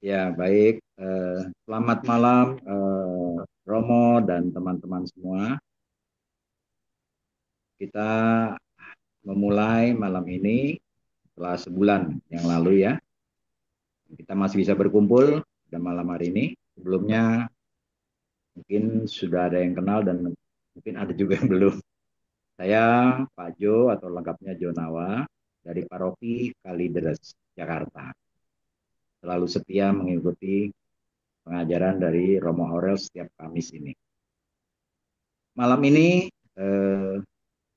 Ya, baik. Selamat malam, Romo dan teman-teman semua. Kita memulai malam ini setelah sebulan yang lalu ya. Kita masih bisa berkumpul pada malam hari ini. Sebelumnya mungkin sudah ada yang kenal dan mungkin ada juga yang belum. Saya Pak Jo atau lengkapnya Jonawa dari Paroki Kalideres, Jakarta. Selalu setia mengikuti pengajaran dari Romo Aurel setiap Kamis ini. Malam ini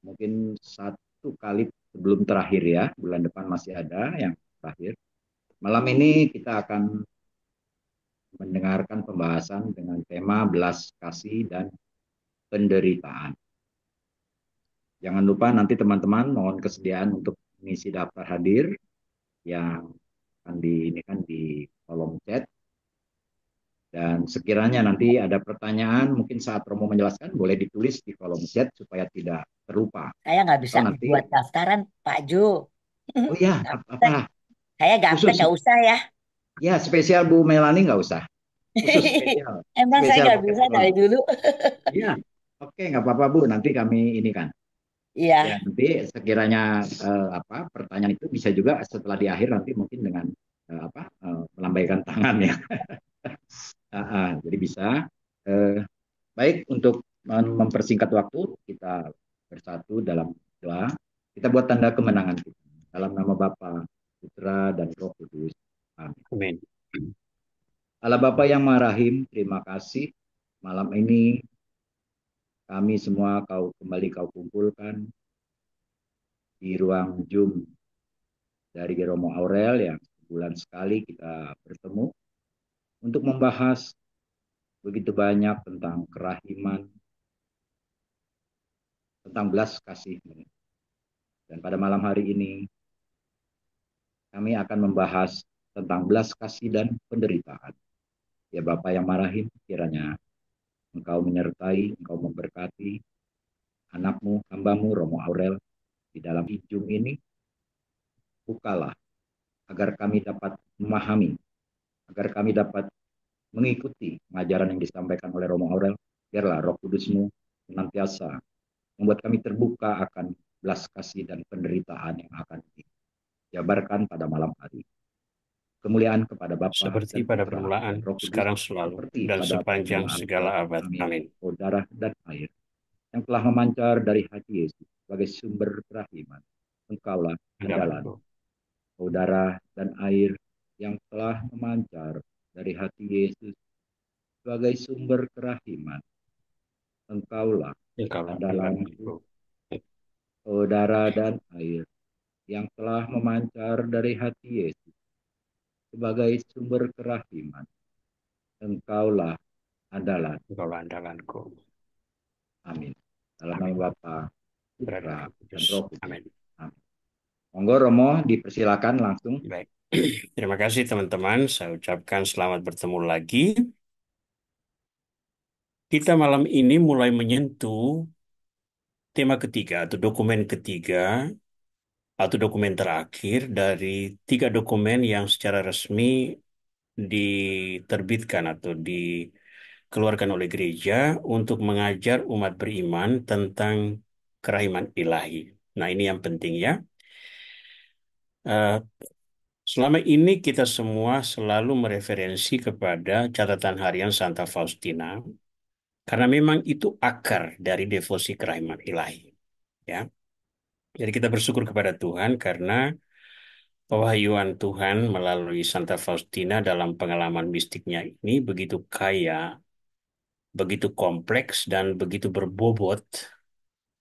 mungkin satu kali sebelum terakhir ya, bulan depan masih ada yang terakhir. Malam ini kita akan mendengarkan pembahasan dengan tema belas kasih dan penderitaan. Jangan lupa nanti teman-teman mohon kesediaan untuk mengisi daftar hadir yang akan ini kan di kolom chat. Dan sekiranya nanti ada pertanyaan, mungkin saat Romo menjelaskan, boleh ditulis di kolom chat supaya tidak terlupa. Saya nggak bisa Atau nanti, buat daftaran, Pak Jo. oh ya, Gaptek. apa, Saya gaptek, khusus, nggak usah ya. ya spesial Bu Melani nggak usah. Khusus spesial, Emang saya spesial nggak paket bisa dari Romo. dulu. Iya, oke nggak apa-apa Bu, nanti kami ini kan. Ya Iya, nanti sekiranya pertanyaan itu bisa juga setelah di akhir nanti mungkin dengan melambaikan tangan ya. Jadi bisa. Eh, Baik untuk mempersingkat waktu kita bersatu dalam doa. Kita buat tanda kemenangan kita dalam nama Bapa, Putra dan Roh Kudus. Amin. amin. Allah Bapa yang Maha Rahim, terima kasih malam ini kami semua kau kumpulkan di ruang Zoom dari Romo Aurel yang sebulan sekali kita bertemu untuk membahas begitu banyak tentang kerahiman, tentang belas kasih. Dan pada malam hari ini kami akan membahas tentang belas kasih dan penderitaan. Ya Bapa yang marahin, kiranya Engkau menyertai, Engkau memberkati anakmu, hambamu, Romo Aurel, di dalam ijum ini. Bukalah, agar kami dapat memahami, agar kami dapat mengikuti pengajaran yang disampaikan oleh Romo Aurel. Biarlah Roh Kudusmu senantiasa membuat kami terbuka akan belas kasih dan penderitaan yang akan dijabarkan pada malam hari. Kemuliaan kepada Bapa Seperti dan pada Putra permulaan, dan Roh Kudus, sekarang selalu, seperti dan pada sepanjang permulaan segala kelak. abad. Amin. Amin. O darah dan air yang telah memancar dari hati Yesus sebagai sumber kerahiman, Engkaulah andalan. Andalanku. O darah dan air yang telah memancar dari hati Yesus sebagai sumber kerahiman, Engkaulah Engkaulah andalanku. andalanku. O darah dan air yang telah memancar dari hati Yesus sebagai sumber kerahiman, Engkaulah andalan. Engkaulah andalanku. Amin. Dalam nama Amin. Bapa, Berada Putra, Roh dan Kudus. Roh Kudus. Amin. Amin. Monggo Romo dipersilakan langsung. Baik. Terima kasih teman-teman. Saya ucapkan selamat bertemu lagi. Kita malam ini mulai menyentuh tema ketiga atau dokumen ketiga atau dokumen terakhir dari tiga dokumen yang secara resmi diterbitkan atau dikeluarkan oleh gereja untuk mengajar umat beriman tentang kerahiman ilahi. Nah, ini yang penting ya. Eh, Selama ini kita semua selalu mereferensi kepada catatan harian Santa Faustina karena memang itu akar dari devosi kerahiman ilahi. Ya, jadi kita bersyukur kepada Tuhan karena pewahyuan Tuhan melalui Santa Faustina dalam pengalaman mistiknya ini begitu kaya, begitu kompleks dan begitu berbobot,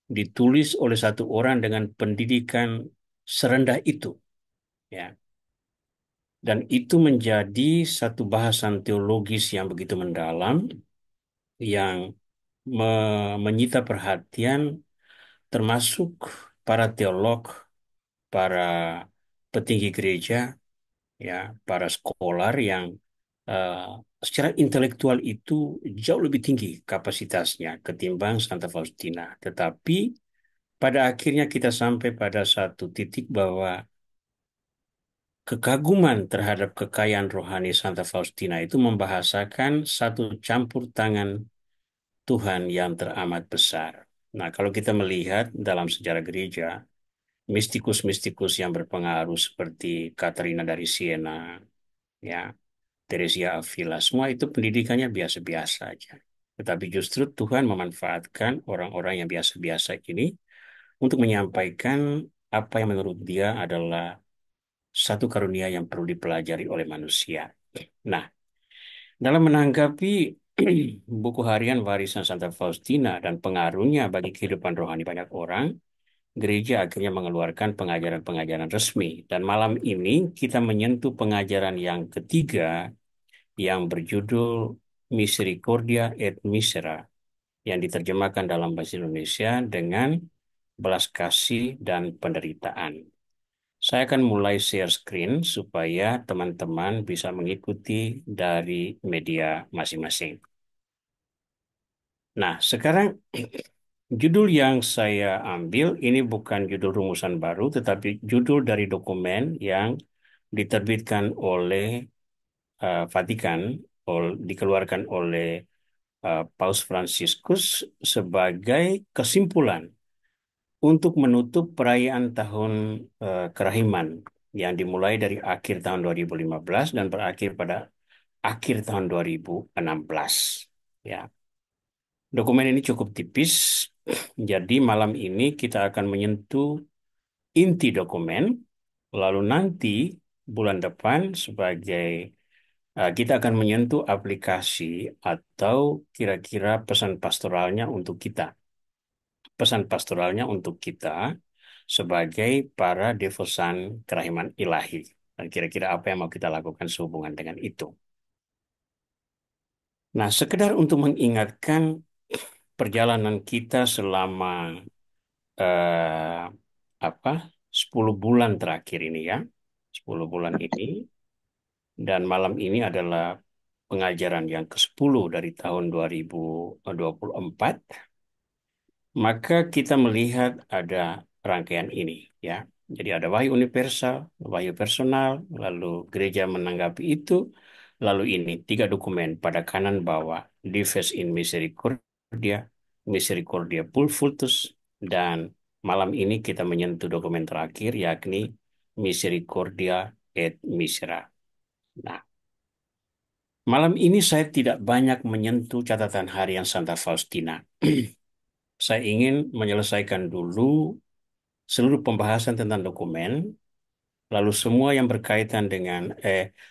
ditulis oleh satu orang dengan pendidikan serendah itu, ya. Dan itu menjadi satu bahasan teologis yang begitu mendalam, yang menyita perhatian termasuk para teolog, para petinggi gereja, ya, para skolar yang eh, secara intelektual itu jauh lebih tinggi kapasitasnya ketimbang Santa Faustina. Tetapi pada akhirnya kita sampai pada satu titik bahwa kekaguman terhadap kekayaan rohani Santa Faustina itu membahasakan satu campur tangan Tuhan yang teramat besar. Nah, kalau kita melihat dalam sejarah gereja, mistikus-mistikus yang berpengaruh seperti Katerina dari Siena, ya, Teresia Avila, semua itu pendidikannya biasa-biasa aja. Tetapi justru Tuhan memanfaatkan orang-orang yang biasa-biasa ini untuk menyampaikan apa yang menurut dia adalah satu karunia yang perlu dipelajari oleh manusia. Nah, dalam menanggapi buku harian warisan Santa Faustina dan pengaruhnya bagi kehidupan rohani banyak orang, gereja akhirnya mengeluarkan pengajaran-pengajaran resmi. Dan malam ini kita menyentuh pengajaran yang ketiga yang berjudul Misericordia et Misera, yang diterjemahkan dalam bahasa Indonesia dengan belas kasih dan penderitaan. Saya akan mulai share screen supaya teman-teman bisa mengikuti dari media masing-masing. Nah, sekarang judul yang saya ambil ini bukan judul rumusan baru, tetapi judul dari dokumen yang diterbitkan oleh Vatikan, dikeluarkan oleh Paus Fransiskus sebagai kesimpulan untuk menutup perayaan tahun kerahiman yang dimulai dari akhir tahun 2015 dan berakhir pada akhir tahun 2016. Ya, dokumen ini cukup tipis, jadi malam ini kita akan menyentuh inti dokumen, lalu nanti bulan depan sebagai kita akan menyentuh aplikasi atau kira-kira pesan pastoralnya untuk kita. Pesan pastoralnya untuk kita sebagai para devosan kerahiman ilahi. Dan kira-kira apa yang mau kita lakukan sehubungan dengan itu. Nah, sekedar untuk mengingatkan perjalanan kita selama eh, apa 10 bulan terakhir ini ya. 10 bulan ini dan malam ini adalah pengajaran yang ke-10 dari tahun 2024, maka kita melihat ada rangkaian ini ya. Jadi ada wahyu universal, wahyu personal, lalu gereja menanggapi itu, lalu ini tiga dokumen pada kanan bawah, Dives in Misericordia, Misericordia Pulvultus, dan malam ini kita menyentuh dokumen terakhir yakni Misericordia et Misera. Nah, malam ini saya tidak banyak menyentuh catatan harian Santa Faustina. Saya ingin menyelesaikan dulu seluruh pembahasan tentang dokumen, lalu semua yang berkaitan dengan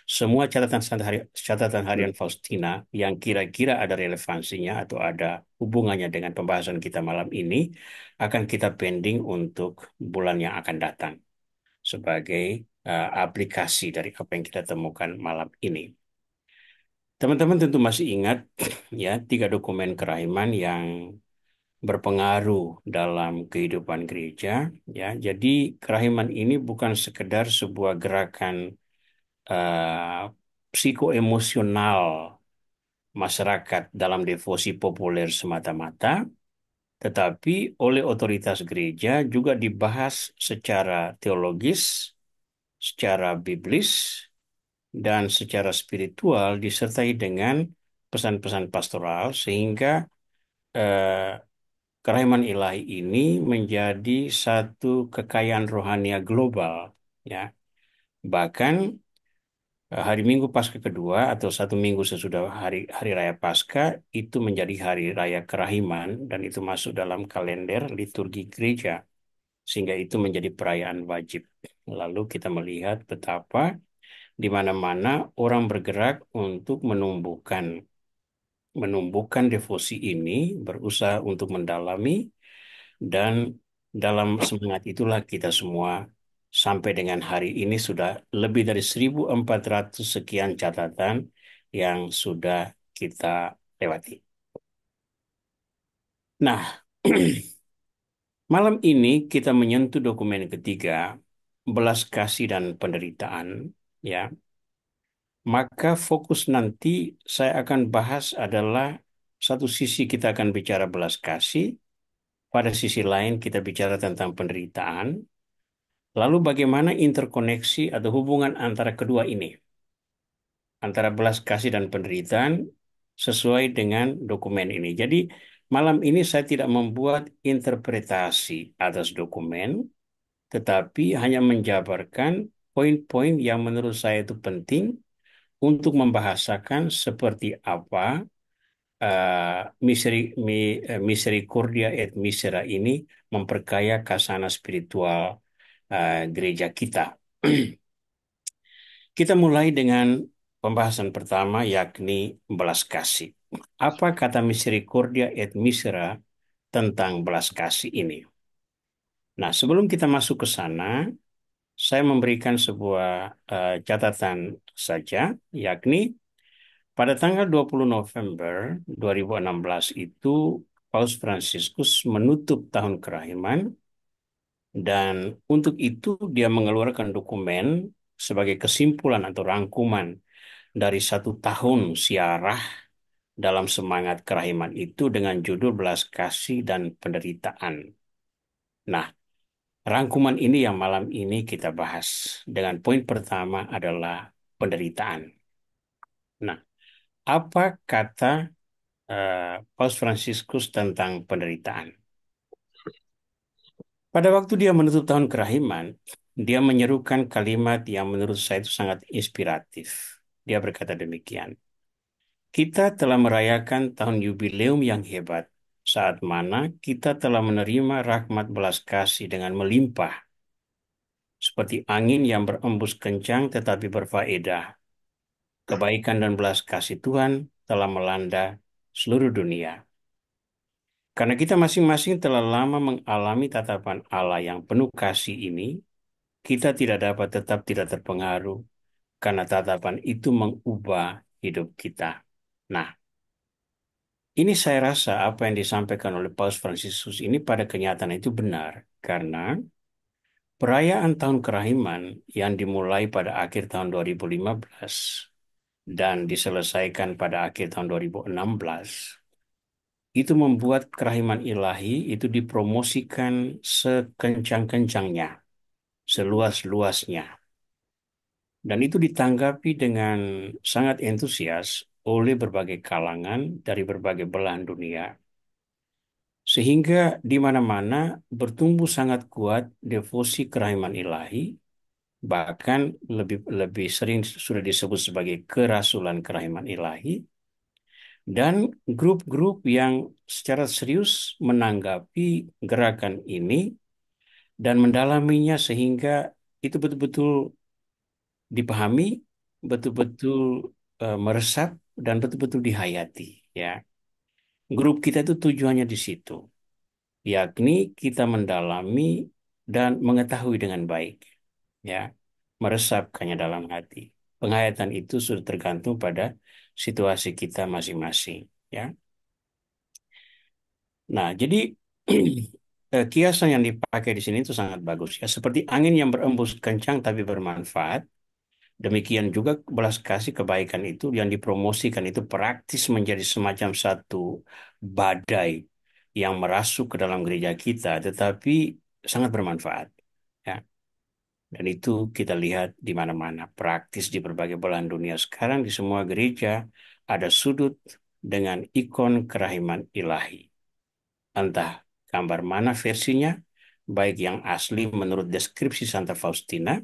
semua catatan harian Faustina yang kira-kira ada relevansinya atau ada hubungannya dengan pembahasan kita malam ini akan kita pending untuk bulan yang akan datang sebagai aplikasi dari apa yang kita temukan malam ini. Teman-teman tentu masih ingat ya tiga dokumen kerahiman yang berpengaruh dalam kehidupan gereja ya. Jadi kerahiman ini bukan sekedar sebuah gerakan psikoemosional masyarakat dalam devosi populer semata-mata, tetapi oleh otoritas gereja juga dibahas secara teologis, secara biblis, dan secara spiritual disertai dengan pesan-pesan pastoral sehingga eh, kerahiman ilahi ini menjadi satu kekayaan rohania global, ya. Bahkan hari Minggu Paskah kedua atau satu minggu sesudah hari hari raya Paskah itu menjadi hari raya kerahiman dan itu masuk dalam kalender liturgi gereja sehingga itu menjadi perayaan wajib. Lalu kita melihat betapa di mana-mana orang bergerak untuk menumbuhkan devosi ini, berusaha untuk mendalami. Dan dalam semangat itulah kita semua sampai dengan hari ini sudah lebih dari 1.400 sekian catatan yang sudah kita lewati. Nah, malam ini kita menyentuh dokumen ketiga, belas kasih dan penderitaan, ya. Maka fokus nanti saya akan bahas adalah satu sisi kita akan bicara belas kasih, Pada sisi lain, kita bicara tentang penderitaan. Lalu bagaimana interkoneksi atau hubungan antara kedua ini, antara belas kasih dan penderitaan, sesuai dengan dokumen ini. Jadi, malam ini saya tidak membuat interpretasi atas dokumen, tetapi hanya menjabarkan poin-poin yang menurut saya itu penting untuk membahasakan seperti apa misericordia et misera ini memperkaya kasana spiritual gereja kita. Kita mulai dengan pembahasan pertama, yakni belas kasih. Apa kata misericordia et misera tentang belas kasih ini? Nah, sebelum kita masuk ke sana, saya memberikan sebuah catatan saja, yakni pada tanggal 20 November 2016 itu Paus Fransiskus menutup tahun kerahiman, dan untuk itu dia mengeluarkan dokumen sebagai kesimpulan atau rangkuman dari 1 tahun siarah dalam semangat kerahiman itu dengan judul Belas Kasih dan Penderitaan. Nah, rangkuman ini yang malam ini kita bahas dengan poin pertama adalah penderitaan. Nah, apa kata Paus Fransiskus tentang penderitaan? Pada waktu dia menutup tahun kerahiman, dia menyerukan kalimat yang menurut saya itu sangat inspiratif. Dia berkata demikian: kita telah merayakan tahun yubileum yang hebat, saat mana kita telah menerima rahmat belas kasih dengan melimpah, seperti angin yang berembus kencang tetapi berfaedah. Kebaikan dan belas kasih Tuhan telah melanda seluruh dunia. Karena kita masing-masing telah lama mengalami tatapan Allah yang penuh kasih ini, kita tidak dapat tetap tidak terpengaruh karena tatapan itu mengubah hidup kita. Nah, ini saya rasa apa yang disampaikan oleh Paus Fransiskus ini pada kenyataan itu benar, karena perayaan tahun kerahiman yang dimulai pada akhir tahun 2015 dan diselesaikan pada akhir tahun 2016 itu membuat kerahiman ilahi itu dipromosikan sekencang-kencangnya, seluas-luasnya. Dan itu ditanggapi dengan sangat antusias oleh berbagai kalangan dari berbagai belahan dunia. Sehingga di mana-mana bertumbuh sangat kuat devosi kerahiman ilahi, bahkan lebih lebih sering sudah disebut sebagai kerasulan kerahiman ilahi, dan grup-grup yang secara serius menanggapi gerakan ini dan mendalaminya sehingga itu betul-betul dipahami, betul-betul meresap dan betul-betul dihayati, ya. Grup kita itu tujuannya di situ, yakni kita mendalami dan mengetahui dengan baik, ya, meresapkannya dalam hati. Penghayatan itu sudah tergantung pada situasi kita masing-masing, ya. Nah, jadi kiasan yang dipakai di sini itu sangat bagus, ya, seperti angin yang berembus kencang tapi bermanfaat. Demikian juga belas kasih kebaikan itu yang dipromosikan itu praktis menjadi semacam satu badai yang merasuk ke dalam gereja kita, tetapi sangat bermanfaat. Ya. Dan itu kita lihat di mana-mana, praktis di berbagai belahan dunia. Sekarang di semua gereja ada sudut dengan ikon kerahiman ilahi. Entah gambar mana versinya, baik yang asli menurut deskripsi Santa Faustina,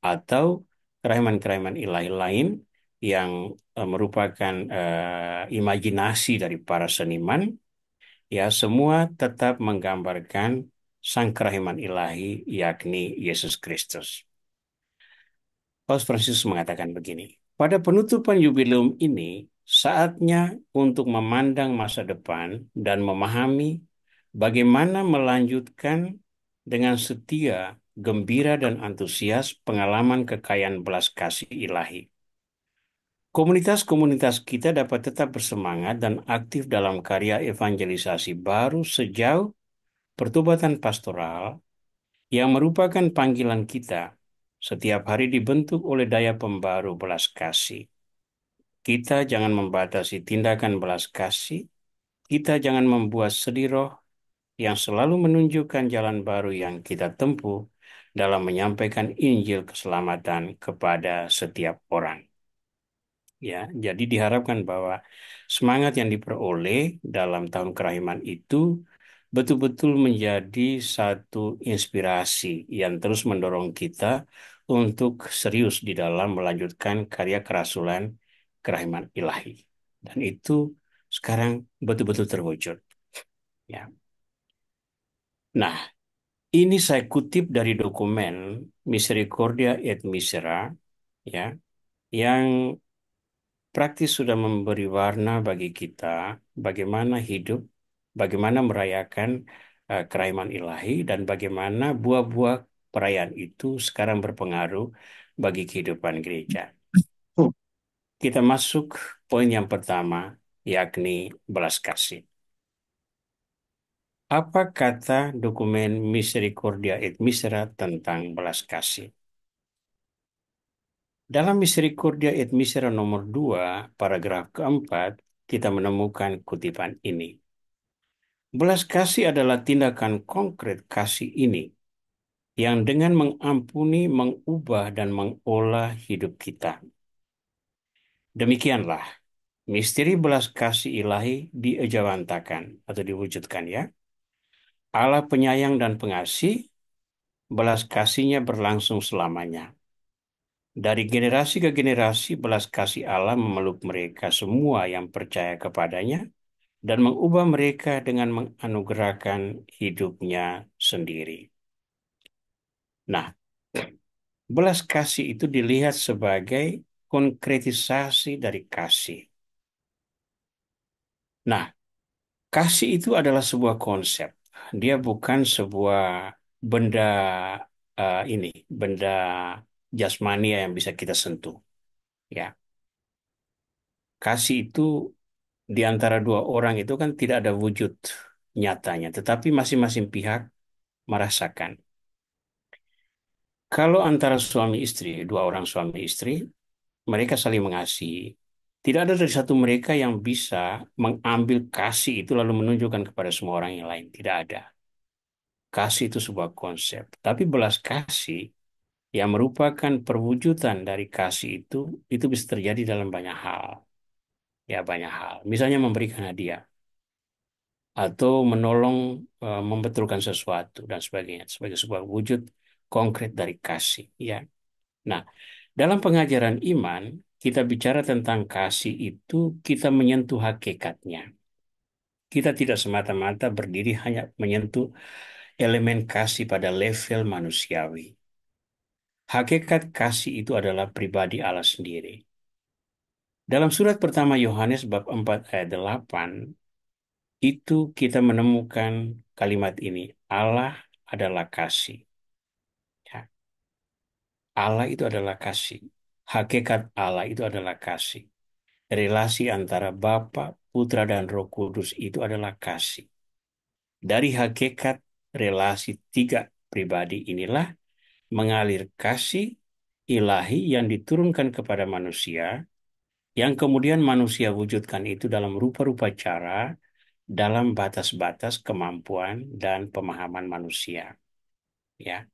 atau kerahiman-kerahiman ilahi lain yang merupakan imajinasi dari para seniman, ya semua tetap menggambarkan sang kerahiman ilahi, yakni Yesus Kristus. Paus Fransiskus mengatakan begini: pada penutupan yubileum ini, saatnya untuk memandang masa depan dan memahami bagaimana melanjutkan dengan setia, gembira, dan antusias pengalaman kekayaan belas kasih ilahi. Komunitas-komunitas kita dapat tetap bersemangat dan aktif dalam karya evangelisasi baru sejauh pertobatan pastoral yang merupakan panggilan kita setiap hari dibentuk oleh daya pembaru belas kasih. Kita jangan membatasi tindakan belas kasih, kita jangan membuat sedih roh, yang selalu menunjukkan jalan baru yang kita tempuh dalam menyampaikan Injil keselamatan kepada setiap orang. Ya, jadi diharapkan bahwa semangat yang diperoleh dalam tahun kerahiman itu betul-betul menjadi satu inspirasi yang terus mendorong kita untuk serius di dalam melanjutkan karya kerasulan kerahiman ilahi. Dan itu sekarang betul-betul terwujud. Ya. Nah, ini saya kutip dari dokumen Misericordia et Misera, ya, yang praktis sudah memberi warna bagi kita bagaimana hidup, bagaimana merayakan kerahiman ilahi, dan bagaimana buah-buah perayaan itu sekarang berpengaruh bagi kehidupan gereja. Kita masuk poin yang pertama, yakni belas kasih. Apa kata dokumen Misericordia et Misera tentang belas kasih? Dalam Misericordia et Misera nomor 2, paragraf keempat, kita menemukan kutipan ini. Belas kasih adalah tindakan konkret kasih ini yang dengan mengampuni, mengubah, dan mengolah hidup kita. Demikianlah misteri belas kasih ilahi diejawantakan atau diwujudkan ya. Allah penyayang dan pengasih, belas kasihnya berlangsung selamanya. Dari generasi ke generasi, belas kasih Allah memeluk mereka semua yang percaya kepadanya dan mengubah mereka dengan menganugerahkan hidupnya sendiri. Nah, belas kasih itu dilihat sebagai konkretisasi dari kasih. Nah, kasih itu adalah sebuah konsep. Dia bukan sebuah benda ini, benda jasmania yang bisa kita sentuh. Ya, kasih itu di antara dua orang itu kan tidak ada wujud nyatanya, tetapi masing-masing pihak merasakan. Kalau antara suami istri, dua orang suami istri, mereka saling mengasihi. Tidak ada dari satu mereka yang bisa mengambil kasih itu lalu menunjukkan kepada semua orang yang lain. Tidak ada. Kasih itu sebuah konsep. Tapi belas kasih yang merupakan perwujudan dari kasih itu bisa terjadi dalam banyak hal. Ya, banyak hal. Misalnya memberikan hadiah atau menolong membetulkan sesuatu dan sebagainya sebagai sebuah wujud konkret dari kasih. Ya. Nah, dalam pengajaran iman, kita bicara tentang kasih itu, kita menyentuh hakikatnya. Kita tidak semata-mata berdiri hanya menyentuh elemen kasih pada level manusiawi. Hakikat kasih itu adalah pribadi Allah sendiri. Dalam surat pertama Yohanes bab 4 ayat 8, itu kita menemukan kalimat ini, Allah adalah kasih. Ya, Allah itu adalah kasih. Hakikat Allah itu adalah kasih. Relasi antara Bapa, Putra, dan Roh Kudus itu adalah kasih. Dari hakikat relasi tiga pribadi inilah mengalir kasih ilahi yang diturunkan kepada manusia, yang kemudian manusia wujudkan itu dalam rupa-rupa cara, dalam batas-batas kemampuan dan pemahaman manusia. Ya,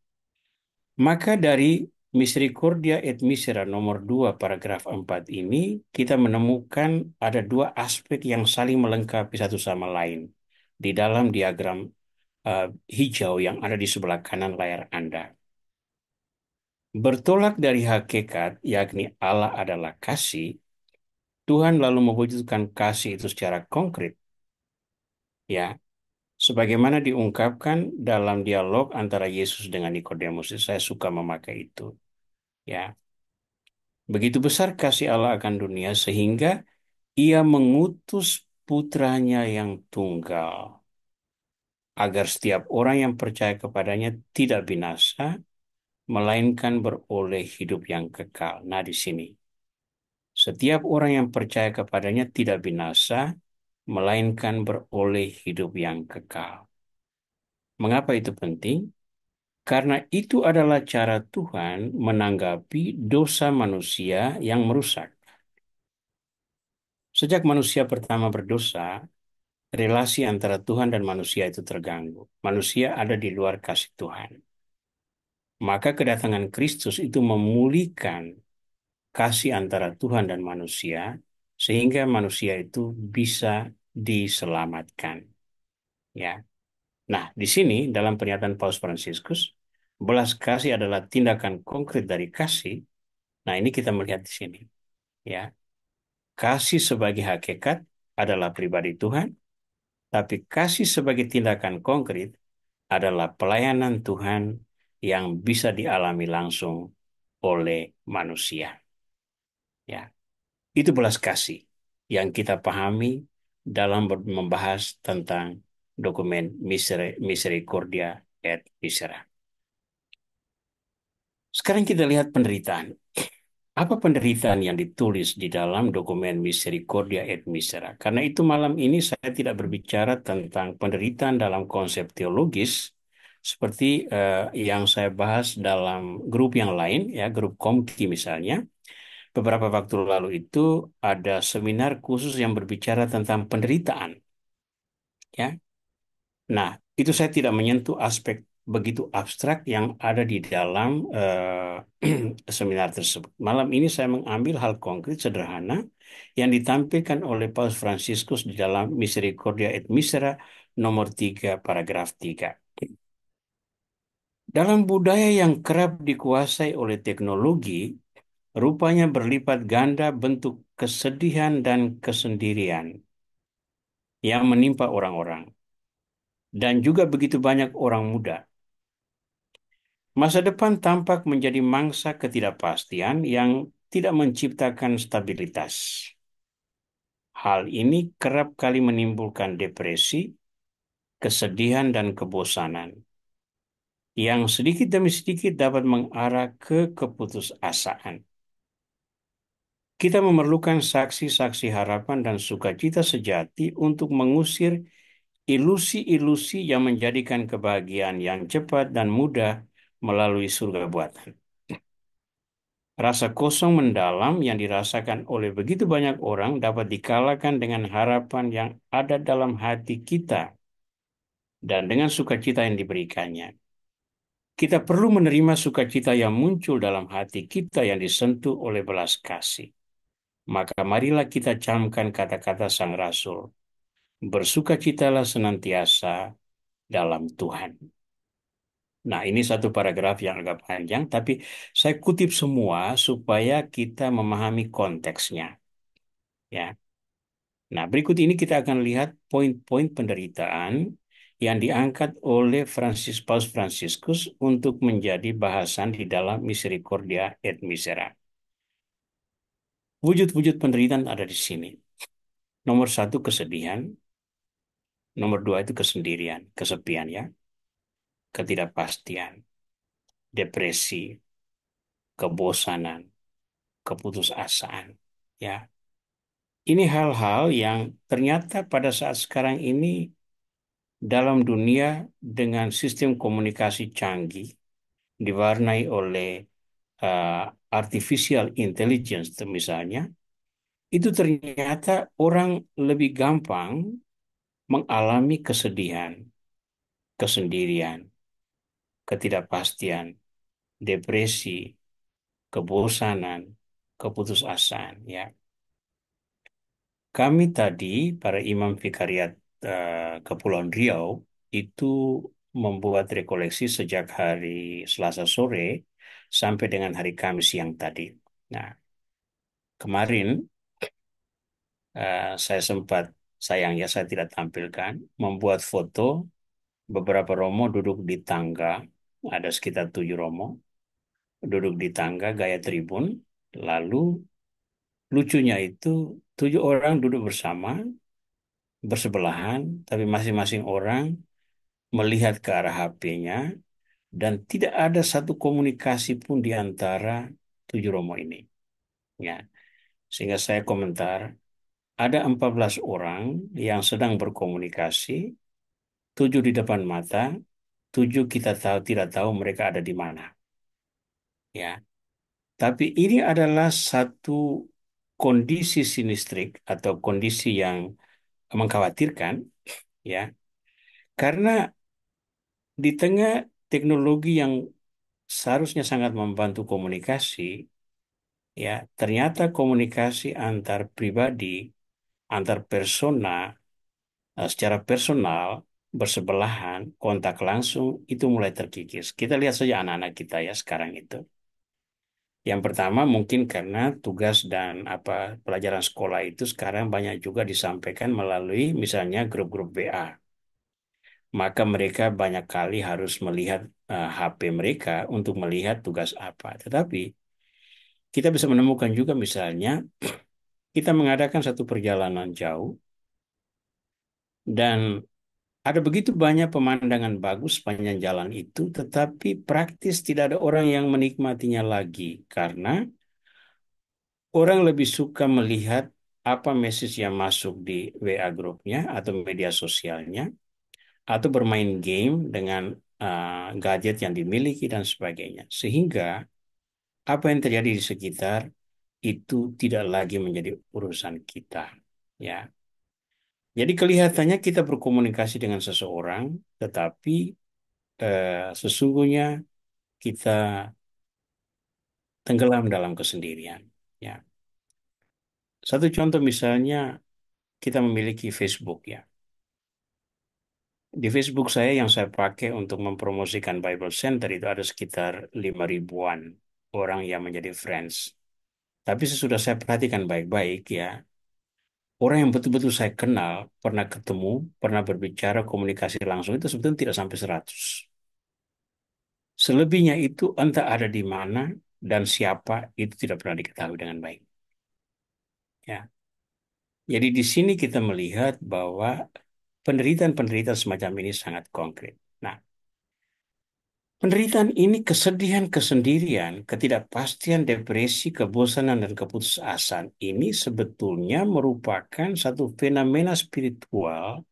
maka dari Misericordia et Misera nomor 2 paragraf 4 ini kita menemukan ada dua aspek yang saling melengkapi satu sama lain di dalam diagram uh, hijau yang ada di sebelah kanan layar Anda. Bertolak dari hakikat, yakni Allah adalah kasih, Tuhan lalu mewujudkan kasih itu secara konkret, ya, sebagaimana diungkapkan dalam dialog antara Yesus dengan Nikodemus. Saya suka memakai itu, ya. Begitu besar kasih Allah akan dunia sehingga Ia mengutus putranya yang tunggal agar setiap orang yang percaya kepadanya tidak binasa, melainkan beroleh hidup yang kekal. Nah, di sini setiap orang yang percaya kepadanya tidak binasa, melainkan beroleh hidup yang kekal. Mengapa itu penting? Karena itu adalah cara Tuhan menanggapi dosa manusia yang merusak. Sejak manusia pertama berdosa, relasi antara Tuhan dan manusia itu terganggu. Manusia ada di luar kasih Tuhan. Maka kedatangan Kristus itu memulihkan kasih antara Tuhan dan manusia, sehingga manusia itu bisa diselamatkan. Ya. Nah, di sini dalam pernyataan Paus Fransiskus, belas kasih adalah tindakan konkret dari kasih. Nah, ini kita melihat di sini. Ya, kasih sebagai hakikat adalah pribadi Tuhan, tapi kasih sebagai tindakan konkret adalah pelayanan Tuhan yang bisa dialami langsung oleh manusia. Ya, itu belas kasih yang kita pahami dalam membahas tentang dokumen Misericordia et Misera. Sekarang kita lihat penderitaan. Apa penderitaan yang ditulis di dalam dokumen Misericordia et Misera? Karena itu malam ini saya tidak berbicara tentang penderitaan dalam konsep teologis seperti yang saya bahas dalam grup yang lain, ya grup Komki misalnya. Beberapa waktu lalu itu ada seminar khusus yang berbicara tentang penderitaan, ya. Nah, itu saya tidak menyentuh aspek begitu abstrak yang ada di dalam seminar tersebut. Malam ini saya mengambil hal konkret sederhana yang ditampilkan oleh Paus Fransiskus di dalam Misericordia et Misera nomor 3 paragraf 3. Dalam budaya yang kerap dikuasai oleh teknologi, rupanya berlipat ganda bentuk kesedihan dan kesendirian yang menimpa orang-orang. Dan juga begitu banyak orang muda. Masa depan tampak menjadi mangsa ketidakpastian yang tidak menciptakan stabilitas. Hal ini kerap kali menimbulkan depresi, kesedihan, dan kebosanan, yang sedikit demi sedikit dapat mengarah ke keputusasaan. Kita memerlukan saksi-saksi harapan dan sukacita sejati untuk mengusir ilusi-ilusi yang menjadikan kebahagiaan yang cepat dan mudah melalui surga buatan. Rasa kosong mendalam yang dirasakan oleh begitu banyak orang dapat dikalahkan dengan harapan yang ada dalam hati kita dan dengan sukacita yang diberikannya. Kita perlu menerima sukacita yang muncul dalam hati kita yang disentuh oleh belas kasih. Maka marilah kita camkan kata-kata Sang Rasul. Bersukacitalah senantiasa dalam Tuhan. Nah, ini satu paragraf yang agak panjang, tapi saya kutip semua supaya kita memahami konteksnya. Ya. Nah, berikut ini kita akan lihat poin-poin penderitaan yang diangkat oleh Paus Fransiskus untuk menjadi bahasan di dalam Misericordia et Misera. Wujud-wujud penderitaan ada di sini. Nomor satu, kesedihan. Nomor dua itu kesendirian, kesepian ya, ketidakpastian, depresi, kebosanan, keputusasaan. Ya, ini hal-hal yang ternyata pada saat sekarang ini dalam dunia dengan sistem komunikasi canggih diwarnai oleh uh, artificial intelligence misalnya, itu ternyata orang lebih gampang mengalami kesedihan, kesendirian, ketidakpastian, depresi, kebosanan, keputusasaan. Ya, kami tadi para imam vikariat Kepulauan Riau itu membuat rekoleksi sejak hari Selasa sore sampai dengan hari Kamis siang tadi. Nah, kemarin saya sempat, sayangnya saya tidak tampilkan, membuat foto beberapa romo duduk di tangga, ada sekitar 7 romo, duduk di tangga gaya tribun, lalu lucunya itu 7 orang duduk bersama, bersebelahan, tapi masing-masing orang melihat ke arah HP-nya, dan tidak ada satu komunikasi pun di antara 7 romo ini. Ya, sehingga saya komentar, ada 14 orang yang sedang berkomunikasi, 7 di depan mata, 7 kita tahu tidak tahu mereka ada di mana. Ya, tapi ini adalah satu kondisi sinistrik atau kondisi yang mengkhawatirkan ya. Karena di tengah teknologi yang seharusnya sangat membantu komunikasi, ya, ternyata komunikasi antar pribadi, antar persona, secara personal, bersebelahan, kontak langsung itu mulai terkikis. Kita lihat saja anak-anak kita ya sekarang itu. Yang pertama mungkin karena tugas dan pelajaran sekolah itu sekarang banyak juga disampaikan melalui misalnya grup-grup WA. Maka mereka banyak kali harus melihat HP mereka untuk melihat tugas apa. Tetapi kita bisa menemukan juga misalnya kita mengadakan satu perjalanan jauh dan ada begitu banyak pemandangan bagus sepanjang jalan itu, tetapi praktis tidak ada orang yang menikmatinya lagi karena orang lebih suka melihat apa message yang masuk di WA grupnya atau media sosialnya, atau bermain game dengan gadget yang dimiliki dan sebagainya. Sehingga apa yang terjadi di sekitar itu tidak lagi menjadi urusan kita. Ya, jadi kelihatannya kita berkomunikasi dengan seseorang, tetapi sesungguhnya kita tenggelam dalam kesendirian. Ya, satu contoh misalnya kita memiliki Facebook ya. Di Facebook saya yang saya pakai untuk mempromosikan Bible Center itu ada sekitar 5 ribuan orang yang menjadi friends. Tapi sesudah saya perhatikan baik-baik ya, orang yang betul-betul saya kenal, pernah ketemu, pernah berbicara, komunikasi langsung itu sebetulnya tidak sampai 100. Selebihnya itu entah ada di mana dan siapa itu tidak pernah diketahui dengan baik. Ya. Jadi di sini kita melihat bahwa penderitaan-penderitaan semacam ini sangat konkret. Nah, penderitaan ini kesedihan, kesendirian, ketidakpastian, depresi, kebosanan, dan keputusasaan ini sebetulnya merupakan satu fenomena spiritual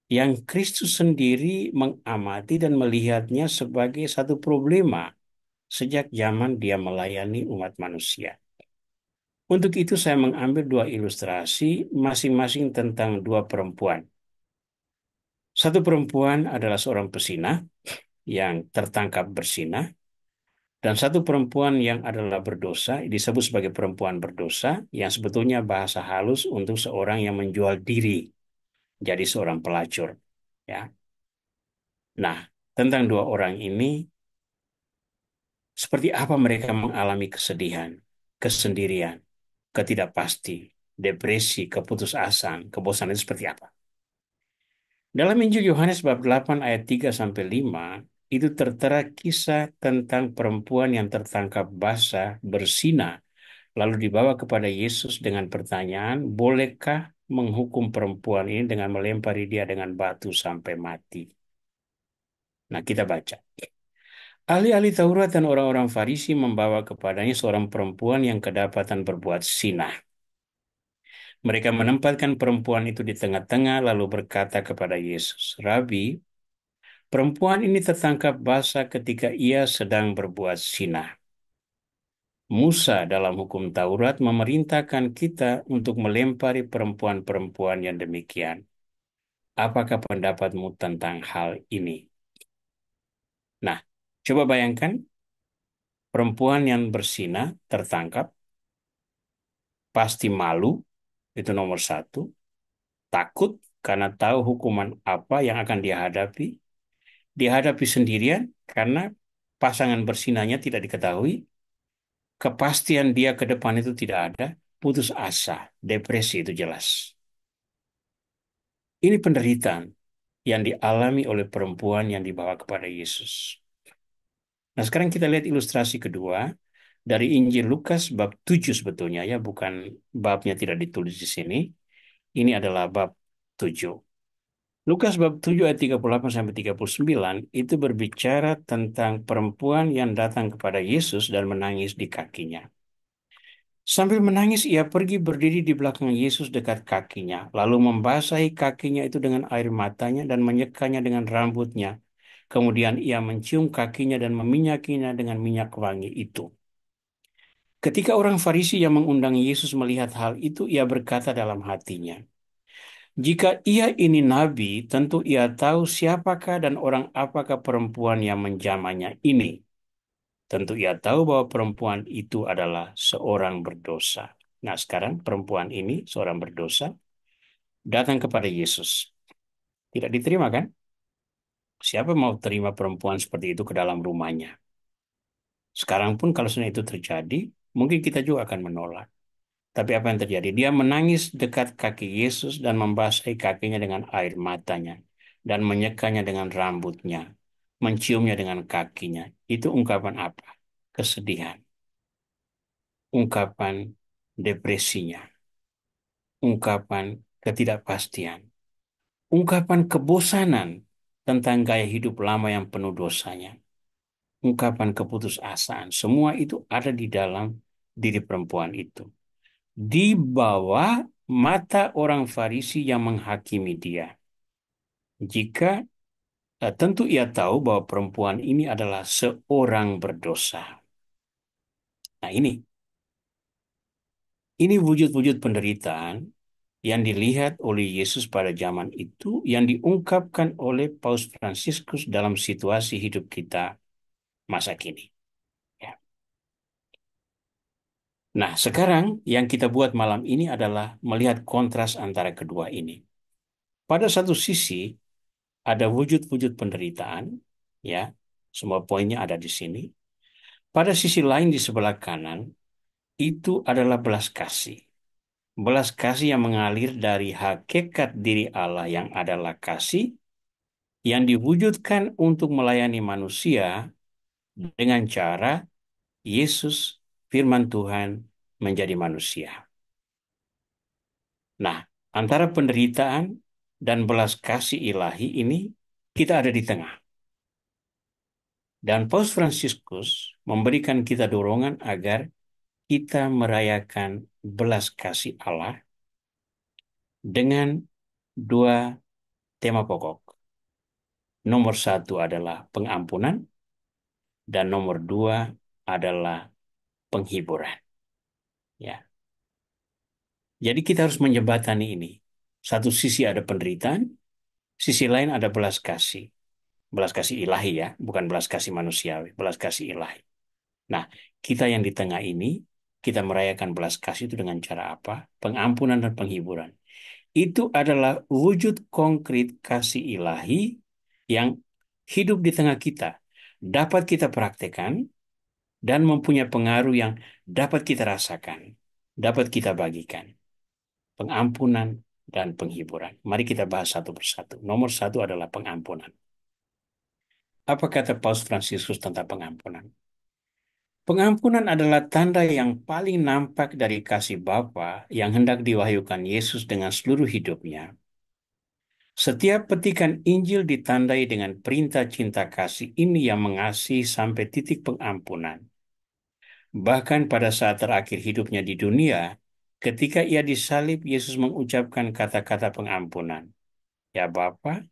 yang Kristus sendiri mengamati dan melihatnya sebagai satu problema sejak zaman dia melayani umat manusia. Untuk itu saya mengambil dua ilustrasi masing-masing tentang dua perempuan. Satu perempuan adalah seorang pesinah yang tertangkap bersinah, dan satu perempuan yang adalah berdosa disebut sebagai perempuan berdosa yang sebetulnya bahasa halus untuk seorang yang menjual diri jadi seorang pelacur. Ya. Nah, tentang dua orang ini, seperti apa mereka mengalami kesedihan, kesendirian, ketidakpasti, depresi, keputusasaan, kebosanan itu seperti apa? Dalam Injil Yohanes bab 8 ayat 3 sampai 5 itu tertera kisah tentang perempuan yang tertangkap basah bersinah lalu dibawa kepada Yesus dengan pertanyaan, "Bolehkah menghukum perempuan ini dengan melempari dia dengan batu sampai mati?" Nah, kita baca. Ahli-ahli Taurat dan orang-orang Farisi membawa kepadanya seorang perempuan yang kedapatan berbuat zina. Mereka menempatkan perempuan itu di tengah-tengah lalu berkata kepada Yesus, "Rabi, perempuan ini tertangkap basah ketika ia sedang berbuat zina. Musa dalam hukum Taurat memerintahkan kita untuk melempari perempuan-perempuan yang demikian. Apakah pendapatmu tentang hal ini?" Nah, coba bayangkan perempuan yang berzina tertangkap, pasti malu, itu nomor satu, takut karena tahu hukuman apa yang akan dihadapi sendirian karena pasangan bersinanya tidak diketahui, kepastian dia ke depan itu tidak ada, putus asa, depresi itu jelas. Ini penderitaan yang dialami oleh perempuan yang dibawa kepada Yesus. Nah, sekarang kita lihat ilustrasi kedua dari Injil Lukas bab 7 sebetulnya ya, bukan babnya tidak ditulis di sini. Ini adalah bab 7. Lukas bab 7 ayat 38 sampai 39 itu berbicara tentang perempuan yang datang kepada Yesus dan menangis di kakinya. Sambil menangis, ia pergi berdiri di belakang Yesus dekat kakinya, lalu membasahi kakinya itu dengan air matanya dan menyekanya dengan rambutnya. Kemudian ia mencium kakinya dan meminyakinya dengan minyak wangi itu. Ketika orang Farisi yang mengundang Yesus melihat hal itu, ia berkata dalam hatinya, Jika ia ini nabi, tentu ia tahu siapakah dan orang apakah perempuan yang menjamahnya ini. Tentu ia tahu bahwa perempuan itu adalah seorang berdosa. Nah, sekarang perempuan ini, seorang berdosa, datang kepada Yesus. Tidak diterima kan? Siapa mau terima perempuan seperti itu ke dalam rumahnya? Sekarang pun kalau sudah itu terjadi, mungkin kita juga akan menolak. Tapi apa yang terjadi? Dia menangis dekat kaki Yesus dan membasahi kakinya dengan air matanya dan menyekanya dengan rambutnya, menciumnya dengan kakinya. Itu ungkapan apa? Kesedihan, ungkapan depresinya, ungkapan ketidakpastian, ungkapan kebosanan tentang gaya hidup lama yang penuh dosanya, ungkapan keputusasaan. Semua itu ada di dalam diri perempuan itu. Di bawah mata orang Farisi yang menghakimi dia. Jika tentu ia tahu bahwa perempuan ini adalah seorang berdosa. Nah, ini wujud-wujud penderitaan yang dilihat oleh Yesus pada zaman itu yang diungkapkan oleh Paus Fransiskus dalam situasi hidup kita masa kini. Ya. Nah, sekarang yang kita buat malam ini adalah melihat kontras antara kedua ini. Pada satu sisi, ada wujud-wujud penderitaan, ya, semua poinnya ada di sini. Pada sisi lain di sebelah kanan, itu adalah belas kasih. Belas kasih yang mengalir dari hakikat diri Allah yang adalah kasih, yang diwujudkan untuk melayani manusia dengan cara Yesus, firman Tuhan, menjadi manusia. Nah, antara penderitaan dan belas kasih ilahi ini, kita ada di tengah. Dan Paus Fransiskus memberikan kita dorongan agar kita merayakan belas kasih Allah dengan dua tema pokok. Nomor satu adalah pengampunan dan nomor dua adalah penghiburan. Ya, jadi kita harus menjembatani ini. Satu sisi ada penderitaan, sisi lain ada belas kasih ilahi ya, bukan belas kasih manusiawi, belas kasih ilahi. Nah, kita yang di tengah ini, kita merayakan belas kasih itu dengan cara apa? Pengampunan dan penghiburan. Itu adalah wujud konkret kasih ilahi yang hidup di tengah kita, dapat kita praktekkan, dan mempunyai pengaruh yang dapat kita rasakan, dapat kita bagikan. Pengampunan dan penghiburan. Mari kita bahas satu persatu. Nomor satu adalah pengampunan. Apa kata Paus Fransiskus tentang pengampunan? Pengampunan adalah tanda yang paling nampak dari kasih Bapa yang hendak diwahyukan Yesus dengan seluruh hidupnya. Setiap petikan Injil ditandai dengan perintah cinta kasih ini yang mengasihi sampai titik pengampunan. Bahkan pada saat terakhir hidupnya di dunia, ketika ia disalib, Yesus mengucapkan kata-kata pengampunan. Ya Bapa,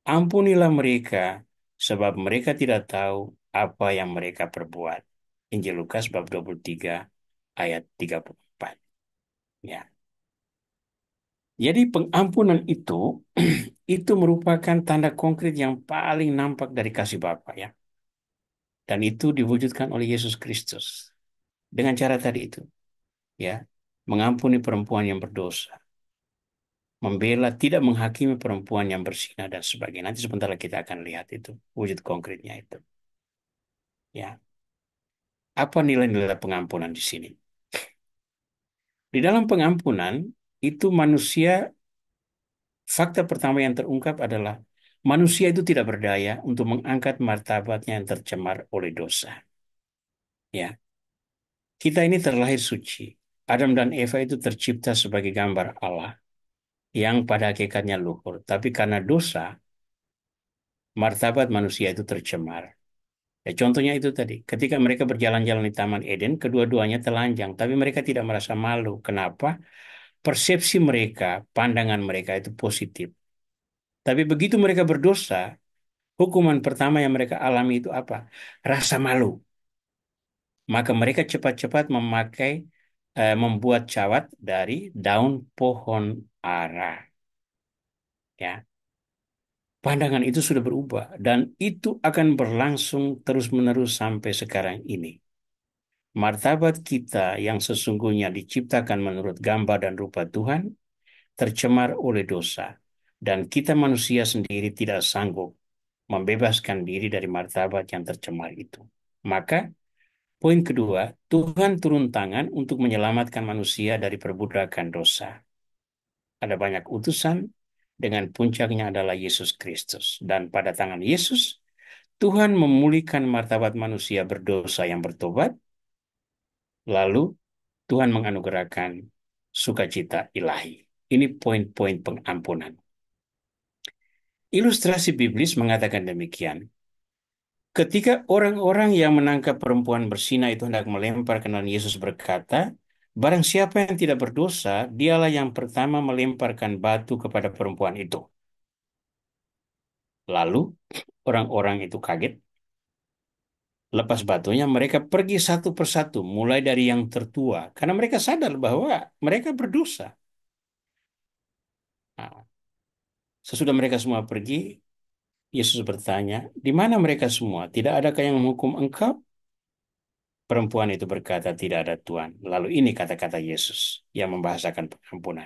ampunilah mereka, sebab mereka tidak tahu apa yang mereka perbuat. Injil Lukas bab 23 ayat 34. Ya. Jadi pengampunan itu itu merupakan tanda konkret yang paling nampak dari kasih Bapa ya. Dan itu diwujudkan oleh Yesus Kristus dengan cara tadi itu ya, mengampuni perempuan yang berdosa, membela, tidak menghakimi perempuan yang berzina dan sebagainya. Nanti sebentar lagi kita akan lihat itu wujud konkretnya itu. Ya, apa nilai-nilai pengampunan di sini? Di dalam pengampunan itu manusia, fakta pertama yang terungkap adalah manusia itu tidak berdaya untuk mengangkat martabatnya yang tercemar oleh dosa. Ya, kita ini terlahir suci. Adam dan Eva itu tercipta sebagai gambar Allah yang pada hakikatnya luhur. Tapi karena dosa, martabat manusia itu tercemar. Ya, contohnya itu tadi, ketika mereka berjalan-jalan di Taman Eden, kedua-duanya telanjang, tapi mereka tidak merasa malu. Kenapa? Persepsi mereka, pandangan mereka itu positif. Tapi begitu mereka berdosa, hukuman pertama yang mereka alami itu apa? Rasa malu. Maka mereka cepat-cepat membuat cawat dari daun pohon ara. Ya, pandangan itu sudah berubah dan itu akan berlangsung terus-menerus sampai sekarang ini. Martabat kita yang sesungguhnya diciptakan menurut gambar dan rupa Tuhan tercemar oleh dosa, dan kita manusia sendiri tidak sanggup membebaskan diri dari martabat yang tercemar itu. Maka, poin kedua, Tuhan turun tangan untuk menyelamatkan manusia dari perbudakan dosa. Ada banyak utusan, dengan puncaknya adalah Yesus Kristus. Dan pada tangan Yesus, Tuhan memulihkan martabat manusia berdosa yang bertobat, lalu Tuhan menganugerahkan sukacita ilahi. Ini poin-poin pengampunan. Ilustrasi biblis mengatakan demikian. Ketika orang-orang yang menangkap perempuan berzina itu hendak melempar, kenan Yesus berkata, barang siapa yang tidak berdosa, dialah yang pertama melemparkan batu kepada perempuan itu. Lalu orang-orang itu kaget, lepas batunya mereka pergi satu persatu, mulai dari yang tertua, karena mereka sadar bahwa mereka berdosa. Nah, sesudah mereka semua pergi, Yesus bertanya, di mana mereka semua? Tidak adakah yang menghukum engkau? Perempuan itu berkata, tidak ada Tuhan. Lalu ini kata-kata Yesus yang membahasakan pengampunan.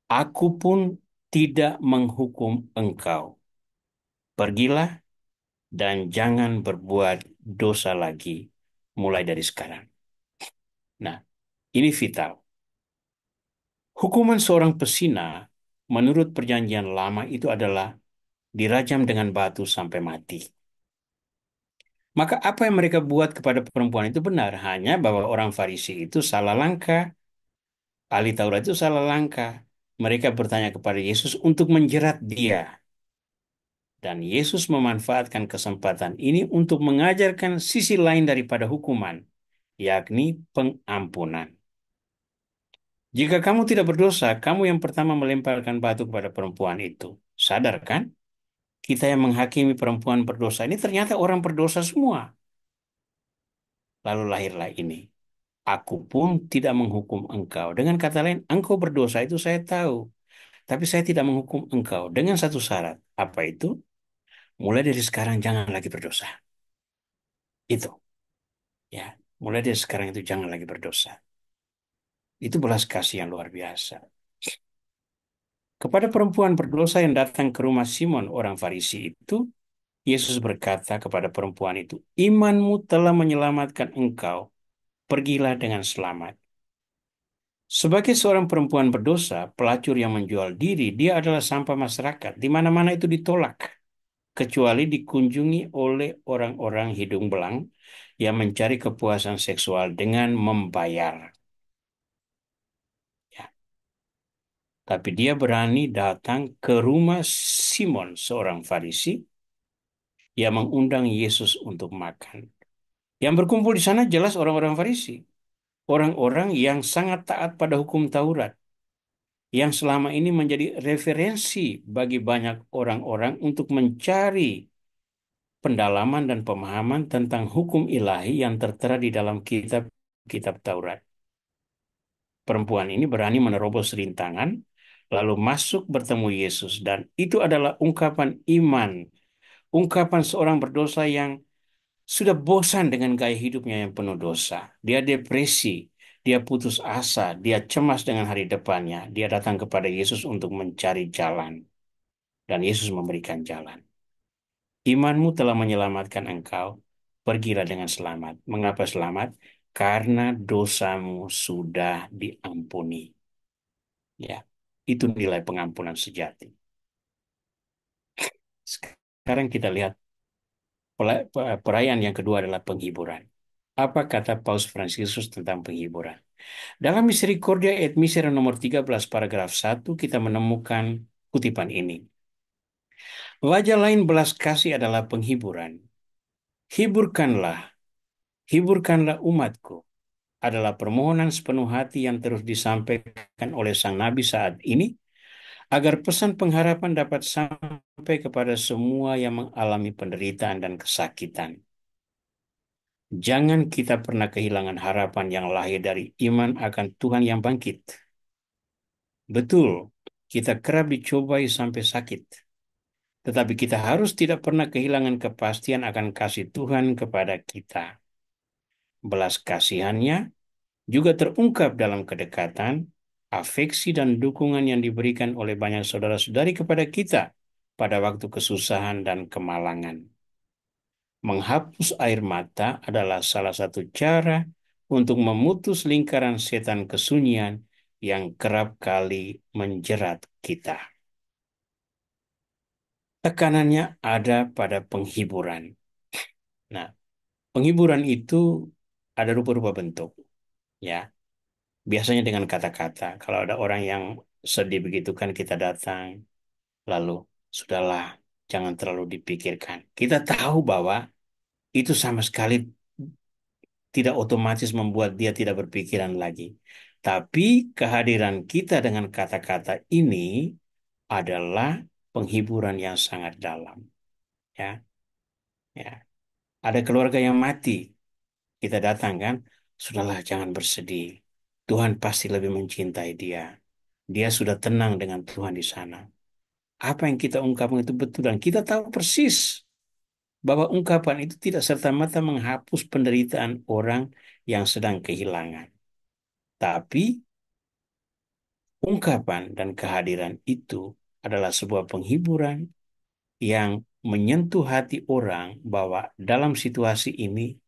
Aku pun tidak menghukum engkau. Pergilah dan jangan berbuat dosa lagi mulai dari sekarang. Nah, ini vital. Hukuman seorang pesina menurut perjanjian lama itu adalah dirajam dengan batu sampai mati. Maka apa yang mereka buat kepada perempuan itu benar, hanya bahwa orang Farisi itu salah langkah, ahli Taurat itu salah langkah. Mereka bertanya kepada Yesus untuk menjerat dia. Dan Yesus memanfaatkan kesempatan ini untuk mengajarkan sisi lain daripada hukuman, yakni pengampunan. Jika kamu tidak berdosa, kamu yang pertama melemparkan batu kepada perempuan itu. Sadar kan? Kita yang menghakimi perempuan berdosa ini ternyata orang berdosa semua. Lalu lahirlah ini. Aku pun tidak menghukum engkau. Dengan kata lain, engkau berdosa itu saya tahu. Tapi saya tidak menghukum engkau dengan satu syarat. Apa itu? Mulai dari sekarang jangan lagi berdosa. Itu. Ya. Mulai dari sekarang itu jangan lagi berdosa. Itu belas kasih yang luar biasa. Kepada perempuan berdosa yang datang ke rumah Simon orang Farisi itu, Yesus berkata kepada perempuan itu, imanmu telah menyelamatkan engkau. Pergilah dengan selamat. Sebagai seorang perempuan berdosa, pelacur yang menjual diri, dia adalah sampah masyarakat. Di mana-mana itu ditolak, kecuali dikunjungi oleh orang-orang hidung belang yang mencari kepuasan seksual dengan membayar. Ya. Tapi dia berani datang ke rumah Simon, seorang Farisi, yang mengundang Yesus untuk makan. Yang berkumpul di sana jelas orang-orang Farisi, orang-orang yang sangat taat pada hukum Taurat, yang selama ini menjadi referensi bagi banyak orang-orang untuk mencari pendalaman dan pemahaman tentang hukum ilahi yang tertera di dalam kitab Taurat. Perempuan ini berani menerobos rintangan, lalu masuk bertemu Yesus, dan itu adalah ungkapan iman, ungkapan seorang berdosa yang sudah bosan dengan gaya hidupnya yang penuh dosa. Dia depresi, dia putus asa, dia cemas dengan hari depannya. Dia datang kepada Yesus untuk mencari jalan, dan Yesus memberikan jalan. Imanmu telah menyelamatkan engkau. Pergilah dengan selamat. Mengapa selamat? Karena dosamu sudah diampuni. Ya, itu nilai pengampunan sejati. Sekarang kita lihat perayaan yang kedua adalah penghiburan. Apa kata Paus Fransiskus tentang penghiburan? Dalam Misericordia et Misera nomor 13 paragraf 1 kita menemukan kutipan ini. Wajah lain belas kasih adalah penghiburan. Hiburkanlah, hiburkanlah umatku, adalah permohonan sepenuh hati yang terus disampaikan oleh Sang Nabi saat ini, agar pesan pengharapan dapat sampai kepada semua yang mengalami penderitaan dan kesakitan. Jangan kita pernah kehilangan harapan yang lahir dari iman akan Tuhan yang bangkit. Betul, Kita kerap dicobai sampai sakit. Tetapi kita harus tidak pernah kehilangan kepastian akan kasih Tuhan kepada kita. Belas kasihannya juga terungkap dalam kedekatan, afeksi, dan dukungan yang diberikan oleh banyak saudara-saudari kepada kita pada waktu kesusahan dan kemalangan. Menghapus air mata adalah salah satu cara untuk memutus lingkaran setan kesunyian yang kerap kali menjerat kita. Tekanannya ada pada penghiburan. Nah, penghiburan itu ada rupa-rupa bentuk, ya. Biasanya dengan kata-kata. Kalau ada orang yang sedih begitu kan kita datang, lalu sudahlah, jangan terlalu dipikirkan. Kita tahu bahwa itu sama sekali tidak otomatis membuat dia tidak berpikiran lagi. Tapi kehadiran kita dengan kata-kata ini adalah penghiburan yang sangat dalam. Ya, ya. Ada keluarga yang mati, kita datang kan, sudahlah jangan bersedih. Tuhan pasti lebih mencintai dia. Dia sudah tenang dengan Tuhan di sana. Apa yang kita ungkapkan itu betul dan kita tahu persis bahwa ungkapan itu tidak serta-merta menghapus penderitaan orang yang sedang kehilangan. Tapi ungkapan dan kehadiran itu adalah sebuah penghiburan yang menyentuh hati orang bahwa dalam situasi ini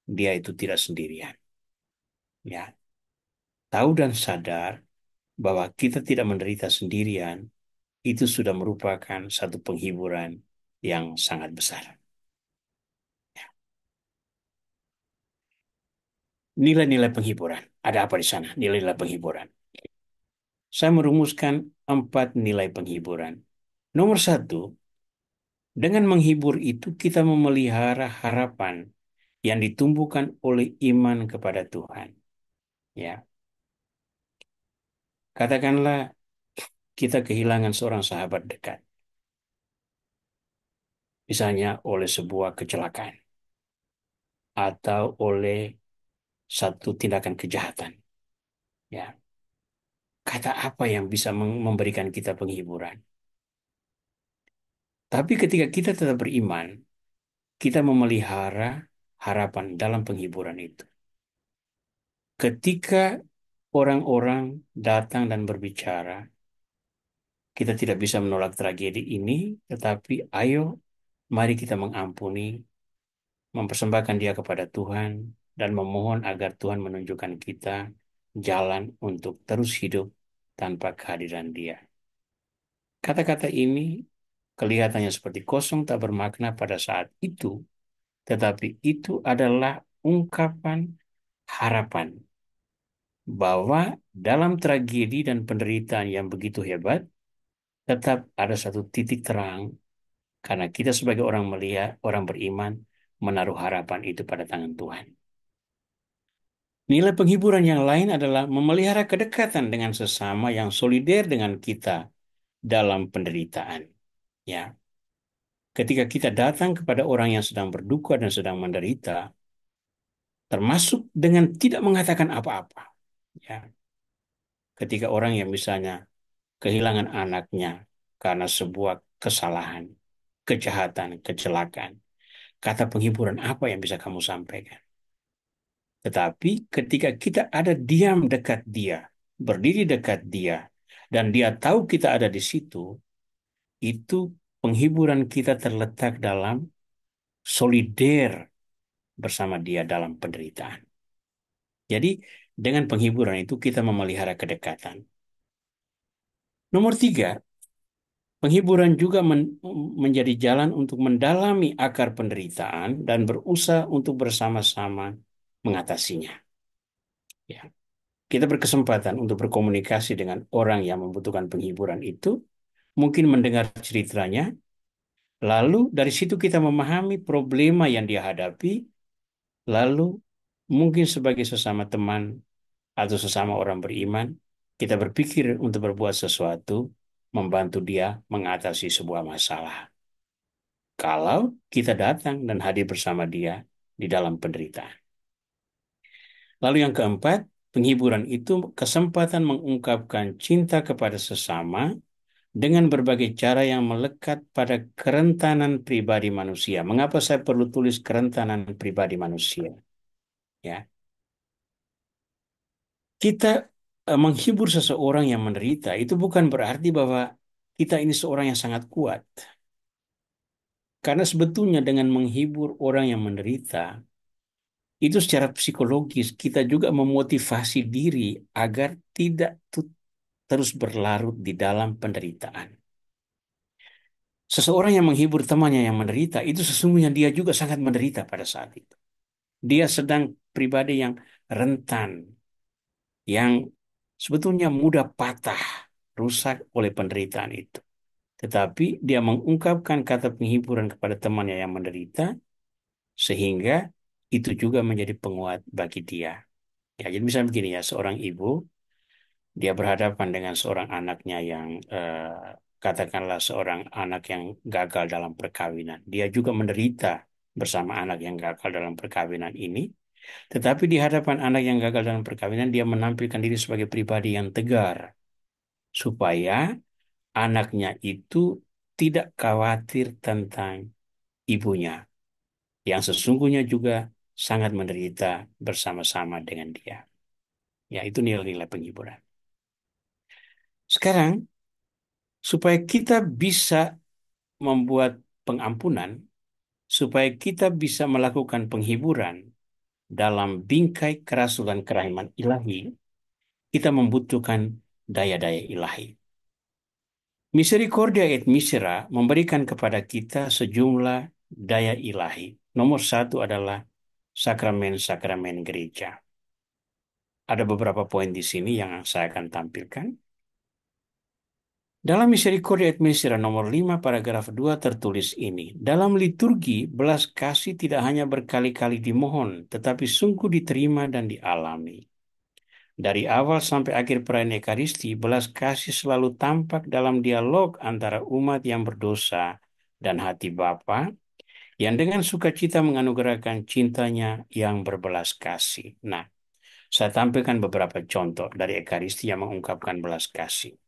dia itu tidak sendirian. Ya, tahu dan sadar bahwa kita tidak menderita sendirian itu sudah merupakan satu penghiburan yang sangat besar. Nilai-nilai penghiburan. Ada apa di sana? Nilai-nilai penghiburan. Saya merumuskan 4 nilai penghiburan. Nomor 1, dengan menghibur itu kita memelihara harapan yang ditumbuhkan oleh iman kepada Tuhan. Ya, katakanlah kita kehilangan seorang sahabat dekat, misalnya oleh sebuah kecelakaan atau oleh satu tindakan kejahatan. Ya, kata apa yang bisa memberikan kita penghiburan? Tapi ketika kita tetap beriman, kita memelihara harapan dalam penghiburan itu. Ketika orang-orang datang dan berbicara, kita tidak bisa menolak tragedi ini, tetapi ayo, mari kita mengampuni, mempersembahkan dia kepada Tuhan, dan memohon agar Tuhan menunjukkan kita jalan untuk terus hidup tanpa kehadiran dia. Kata-kata ini kelihatannya seperti kosong tak bermakna pada saat itu, tetapi itu adalah ungkapan harapan bahwa dalam tragedi dan penderitaan yang begitu hebat, tetap ada satu titik terang karena kita sebagai orang melihat, orang beriman, menaruh harapan itu pada tangan Tuhan. Nilai penghiburan yang lain adalah memelihara kedekatan dengan sesama yang solider dengan kita dalam penderitaan. Ya, ketika kita datang kepada orang yang sedang berduka dan sedang menderita, termasuk dengan tidak mengatakan apa-apa. Ya, ketika orang yang misalnya kehilangan anaknya karena sebuah kesalahan, kejahatan, kecelakaan. Kata penghiburan apa yang bisa kamu sampaikan? Tetapi ketika kita ada diam dekat dia, berdiri dekat dia, dan dia tahu kita ada di situ, itu penghiburan kita terletak dalam solider bersama dia dalam penderitaan. Jadi dengan penghiburan itu kita memelihara kedekatan. Nomor 3, penghiburan juga menjadi jalan untuk mendalami akar penderitaan dan berusaha untuk bersama-sama mengatasinya. Ya. Kita berkesempatan untuk berkomunikasi dengan orang yang membutuhkan penghiburan itu, mungkin mendengar ceritanya, lalu dari situ kita memahami problema yang dia hadapi, lalu mungkin sebagai sesama teman atau sesama orang beriman, kita berpikir untuk berbuat sesuatu, membantu dia mengatasi sebuah masalah. Kalau kita datang dan hadir bersama dia di dalam penderitaan. Lalu yang keempat, penghiburan itu kesempatan mengungkapkan cinta kepada sesama dengan berbagai cara yang melekat pada kerentanan pribadi manusia. Mengapa saya perlu tulis kerentanan pribadi manusia? Ya, kita menghibur seseorang yang menderita itu bukan berarti bahwa kita ini seorang yang sangat kuat. Karena sebetulnya dengan menghibur orang yang menderita, itu secara psikologis kita juga memotivasi diri agar tidak terus berlarut di dalam penderitaan. Seseorang yang menghibur temannya yang menderita, itu sesungguhnya dia juga sangat menderita pada saat itu. Dia sedang pribadi yang rentan, yang sebetulnya mudah patah, rusak oleh penderitaan itu. Tetapi dia mengungkapkan kata penghiburan kepada temannya yang menderita, sehingga itu juga menjadi penguat bagi dia. Ya, jadi misalnya begini ya, seorang ibu, dia berhadapan dengan seorang anaknya yang katakanlah seorang anak yang gagal dalam perkawinan. Dia juga menderita bersama anak yang gagal dalam perkawinan ini. Tetapi di hadapan anak yang gagal dalam perkawinan, dia menampilkan diri sebagai pribadi yang tegar. Supaya anaknya itu tidak khawatir tentang ibunya. Yang sesungguhnya juga sangat menderita bersama-sama dengan dia. Ya, itu nilai-nilai penghiburan. Sekarang, supaya kita bisa membuat pengampunan, supaya kita bisa melakukan penghiburan dalam bingkai kerasulan kerahiman ilahi, kita membutuhkan daya-daya ilahi. Misericordia et Misera memberikan kepada kita sejumlah daya ilahi. Nomor satu adalah sakramen-sakramen gereja. Ada beberapa poin di sini yang saya akan tampilkan. Dalam Misericordia et Misera nomor 5 paragraf 2 tertulis ini. Dalam liturgi, belas kasih tidak hanya berkali-kali dimohon, tetapi sungguh diterima dan dialami. Dari awal sampai akhir perayaan Ekaristi, belas kasih selalu tampak dalam dialog antara umat yang berdosa dan hati Bapa yang dengan sukacita menganugerahkan cintanya yang berbelas kasih. Nah, saya tampilkan beberapa contoh dari Ekaristi yang mengungkapkan belas kasih.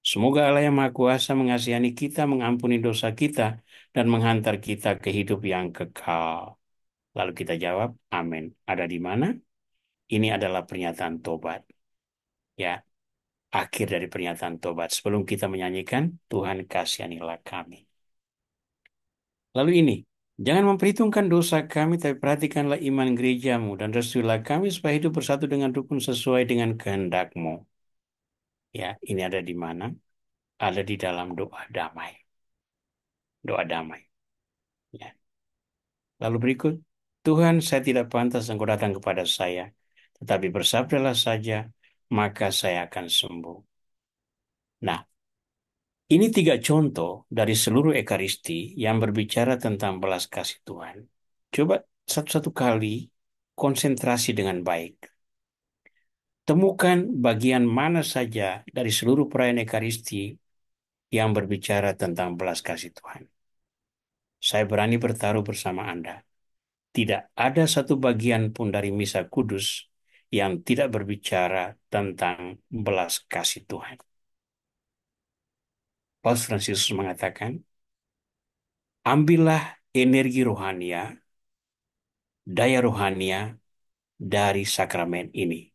Semoga Allah yang Maha Kuasa mengasihani kita, mengampuni dosa kita, dan menghantar kita ke hidup yang kekal. Lalu kita jawab, amin. Ada di mana? Ini adalah pernyataan tobat. Ya, akhir dari pernyataan tobat. Sebelum kita menyanyikan, Tuhan kasihanilah kami. Lalu ini, jangan memperhitungkan dosa kami, tapi perhatikanlah iman gerejamu, dan restuilah kami supaya hidup bersatu dengan rukun sesuai dengan kehendakmu. Ya, ini ada di mana? Ada di dalam doa damai. Doa damai. Ya. Lalu berikut, Tuhan, saya tidak pantas Engkau datang kepada saya, tetapi bersabdalah saja, maka saya akan sembuh. Nah, ini 3 contoh dari seluruh Ekaristi yang berbicara tentang belas kasih Tuhan. Coba satu-satu kali konsentrasi dengan baik. Temukan bagian mana saja dari seluruh perayaan Ekaristi yang berbicara tentang belas kasih Tuhan. Saya berani bertaruh bersama Anda. Tidak ada satu bagian pun dari Misa Kudus yang tidak berbicara tentang belas kasih Tuhan. Paus Fransiskus mengatakan, ambillah energi rohania, daya rohania dari sakramen ini.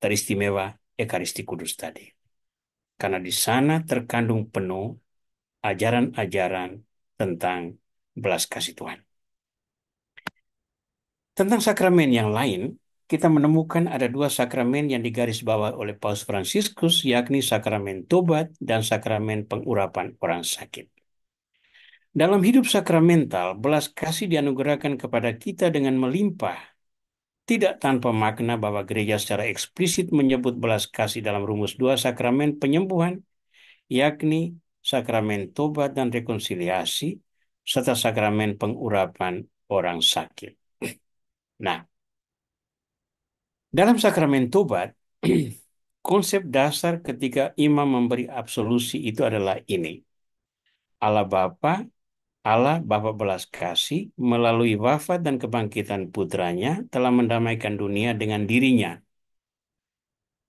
Teristimewa Ekaristi Kudus tadi. Karena di sana terkandung penuh ajaran-ajaran tentang belas kasih Tuhan. Tentang sakramen yang lain, kita menemukan ada 2 sakramen yang digarisbawahi oleh Paus Fransiskus, yakni sakramen tobat dan sakramen pengurapan orang sakit. Dalam hidup sakramental, belas kasih dianugerahkan kepada kita dengan melimpah, tidak tanpa makna bahwa gereja secara eksplisit menyebut belas kasih dalam rumus 2 sakramen penyembuhan, yakni sakramen tobat dan rekonsiliasi, serta sakramen pengurapan orang sakit. Nah, dalam sakramen tobat, konsep dasar ketika imam memberi absolusi itu adalah ini. Allah Bapa, Allah Bapa belas kasih, melalui wafat dan kebangkitan putranya telah mendamaikan dunia dengan dirinya.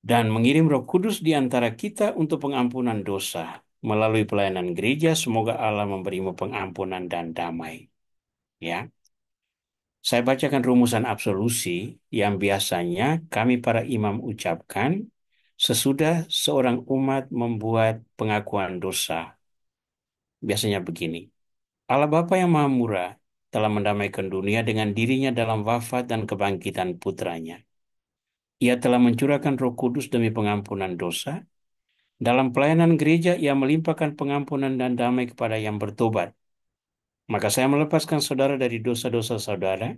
dan mengirim Roh Kudus di antara kita untuk pengampunan dosa. Melalui pelayanan gereja, semoga Allah memberimu pengampunan dan damai. Ya, saya bacakan rumusan absolusi yang biasanya kami para imam ucapkan sesudah seorang umat membuat pengakuan dosa. Biasanya begini. Allah Bapa yang Maha Murah telah mendamaikan dunia dengan dirinya dalam wafat dan kebangkitan putranya. Ia telah mencurahkan Roh Kudus demi pengampunan dosa. Dalam pelayanan gereja, ia melimpahkan pengampunan dan damai kepada yang bertobat. Maka saya melepaskan saudara dari dosa-dosa saudara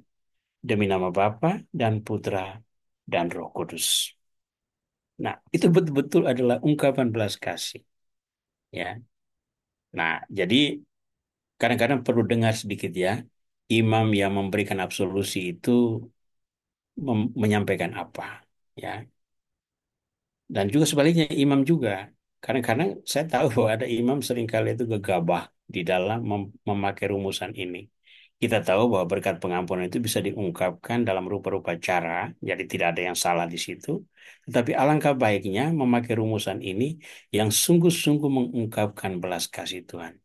demi nama Bapa dan Putra dan Roh Kudus. Nah, itu betul-betul adalah ungkapan belas kasih. Ya. Nah, jadi kadang-kadang perlu dengar sedikit ya. Imam yang memberikan absolusi itu menyampaikan apa. Ya. Dan juga sebaliknya imam juga. Kadang-kadang saya tahu bahwa ada imam seringkali itu gegabah di dalam memakai rumusan ini. Kita tahu bahwa berkat pengampunan itu bisa diungkapkan dalam rupa-rupa cara, jadi tidak ada yang salah di situ. Tetapi alangkah baiknya memakai rumusan ini yang sungguh-sungguh mengungkapkan belas kasih Tuhan.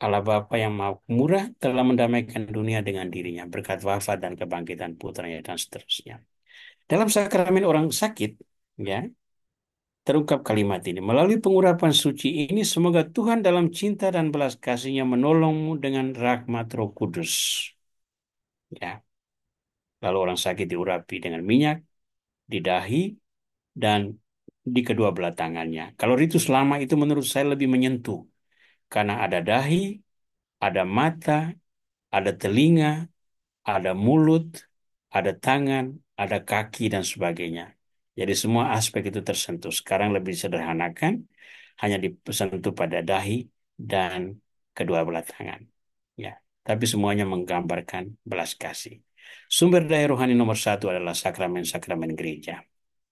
Allah Bapa yang Maha Murah telah mendamaikan dunia dengan dirinya berkat wafat dan kebangkitan putranya dan seterusnya. Dalam sakramen orang sakit, ya, terungkap kalimat ini. Melalui pengurapan suci ini, semoga Tuhan dalam cinta dan belas kasih-Nya menolongmu dengan rahmat Roh Kudus. Ya, lalu orang sakit diurapi dengan minyak, di dahi, dan di kedua belah tangannya. Kalau ritus lama itu menurut saya lebih menyentuh. Karena ada dahi, ada mata, ada telinga, ada mulut, ada tangan, ada kaki, dan sebagainya. Jadi semua aspek itu tersentuh. Sekarang lebih disederhanakan, hanya disentuh pada dahi dan kedua belah tangan. Ya, tapi semuanya menggambarkan belas kasih. Sumber daya rohani nomor satu adalah sakramen-sakramen gereja.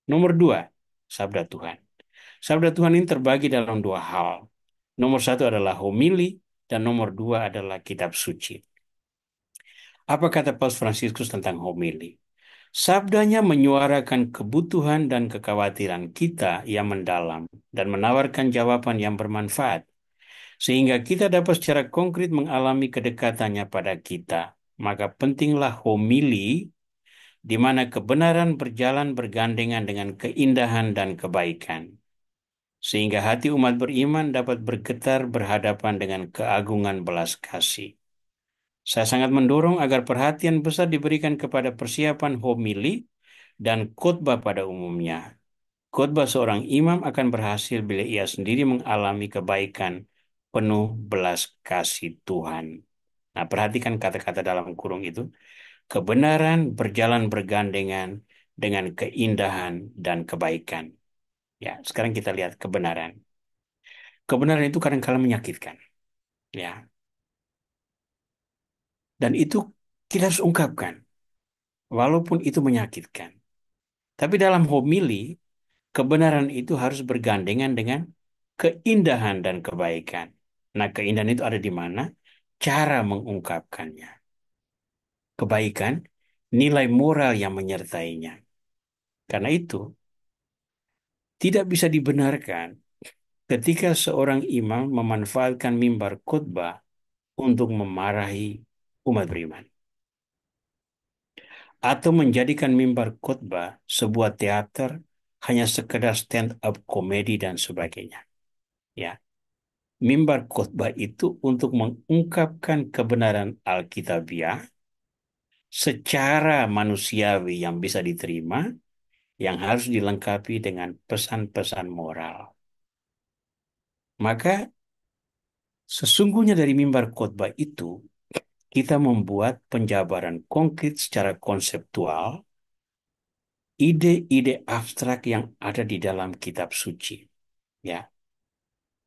Nomor dua, sabda Tuhan. Sabda Tuhan ini terbagi dalam dua hal. Nomor satu adalah homili, dan nomor dua adalah kitab suci. Apa kata Paus Fransiskus tentang homili? Sabdanya menyuarakan kebutuhan dan kekhawatiran kita yang mendalam dan menawarkan jawaban yang bermanfaat, sehingga kita dapat secara konkret mengalami kedekatannya pada kita. Maka pentinglah homili, di mana kebenaran berjalan bergandengan dengan keindahan dan kebaikan, sehingga hati umat beriman dapat bergetar berhadapan dengan keagungan belas kasih. Saya sangat mendorong agar perhatian besar diberikan kepada persiapan homili dan khotbah pada umumnya. Khotbah seorang imam akan berhasil bila ia sendiri mengalami kebaikan penuh belas kasih Tuhan. Nah, perhatikan kata-kata dalam kurung itu. Kebenaran berjalan bergandengan dengan keindahan dan kebaikan. Ya, sekarang kita lihat kebenaran. Kebenaran itu kadang-kala menyakitkan. Ya, dan itu kita harus ungkapkan, walaupun itu menyakitkan. Tapi dalam homili, kebenaran itu harus bergandengan dengan keindahan dan kebaikan. Nah, keindahan itu ada di mana? Cara mengungkapkannya. Kebaikan, nilai moral yang menyertainya. Karena itu, tidak bisa dibenarkan ketika seorang imam memanfaatkan mimbar khotbah untuk memarahi umat beriman. Atau menjadikan mimbar khotbah sebuah teater hanya sekedar stand up komedi dan sebagainya. Ya, mimbar khotbah itu untuk mengungkapkan kebenaran Alkitabiah secara manusiawi yang bisa diterima, yang harus dilengkapi dengan pesan-pesan moral. Maka sesungguhnya dari mimbar khotbah itu, kita membuat penjabaran konkret secara konseptual, ide-ide abstrak yang ada di dalam kitab suci. Ya,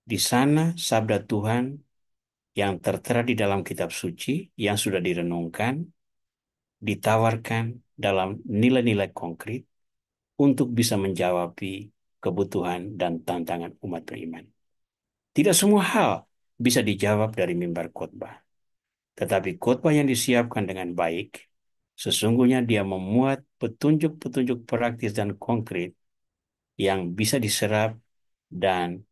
di sana sabda Tuhan yang tertera di dalam kitab suci yang sudah direnungkan, ditawarkan dalam nilai-nilai konkret untuk bisa menjawab kebutuhan dan tantangan umat beriman. Tidak semua hal bisa dijawab dari mimbar khotbah, tetapi khotbah yang disiapkan dengan baik, sesungguhnya dia memuat petunjuk-petunjuk praktis dan konkret yang bisa diserap dan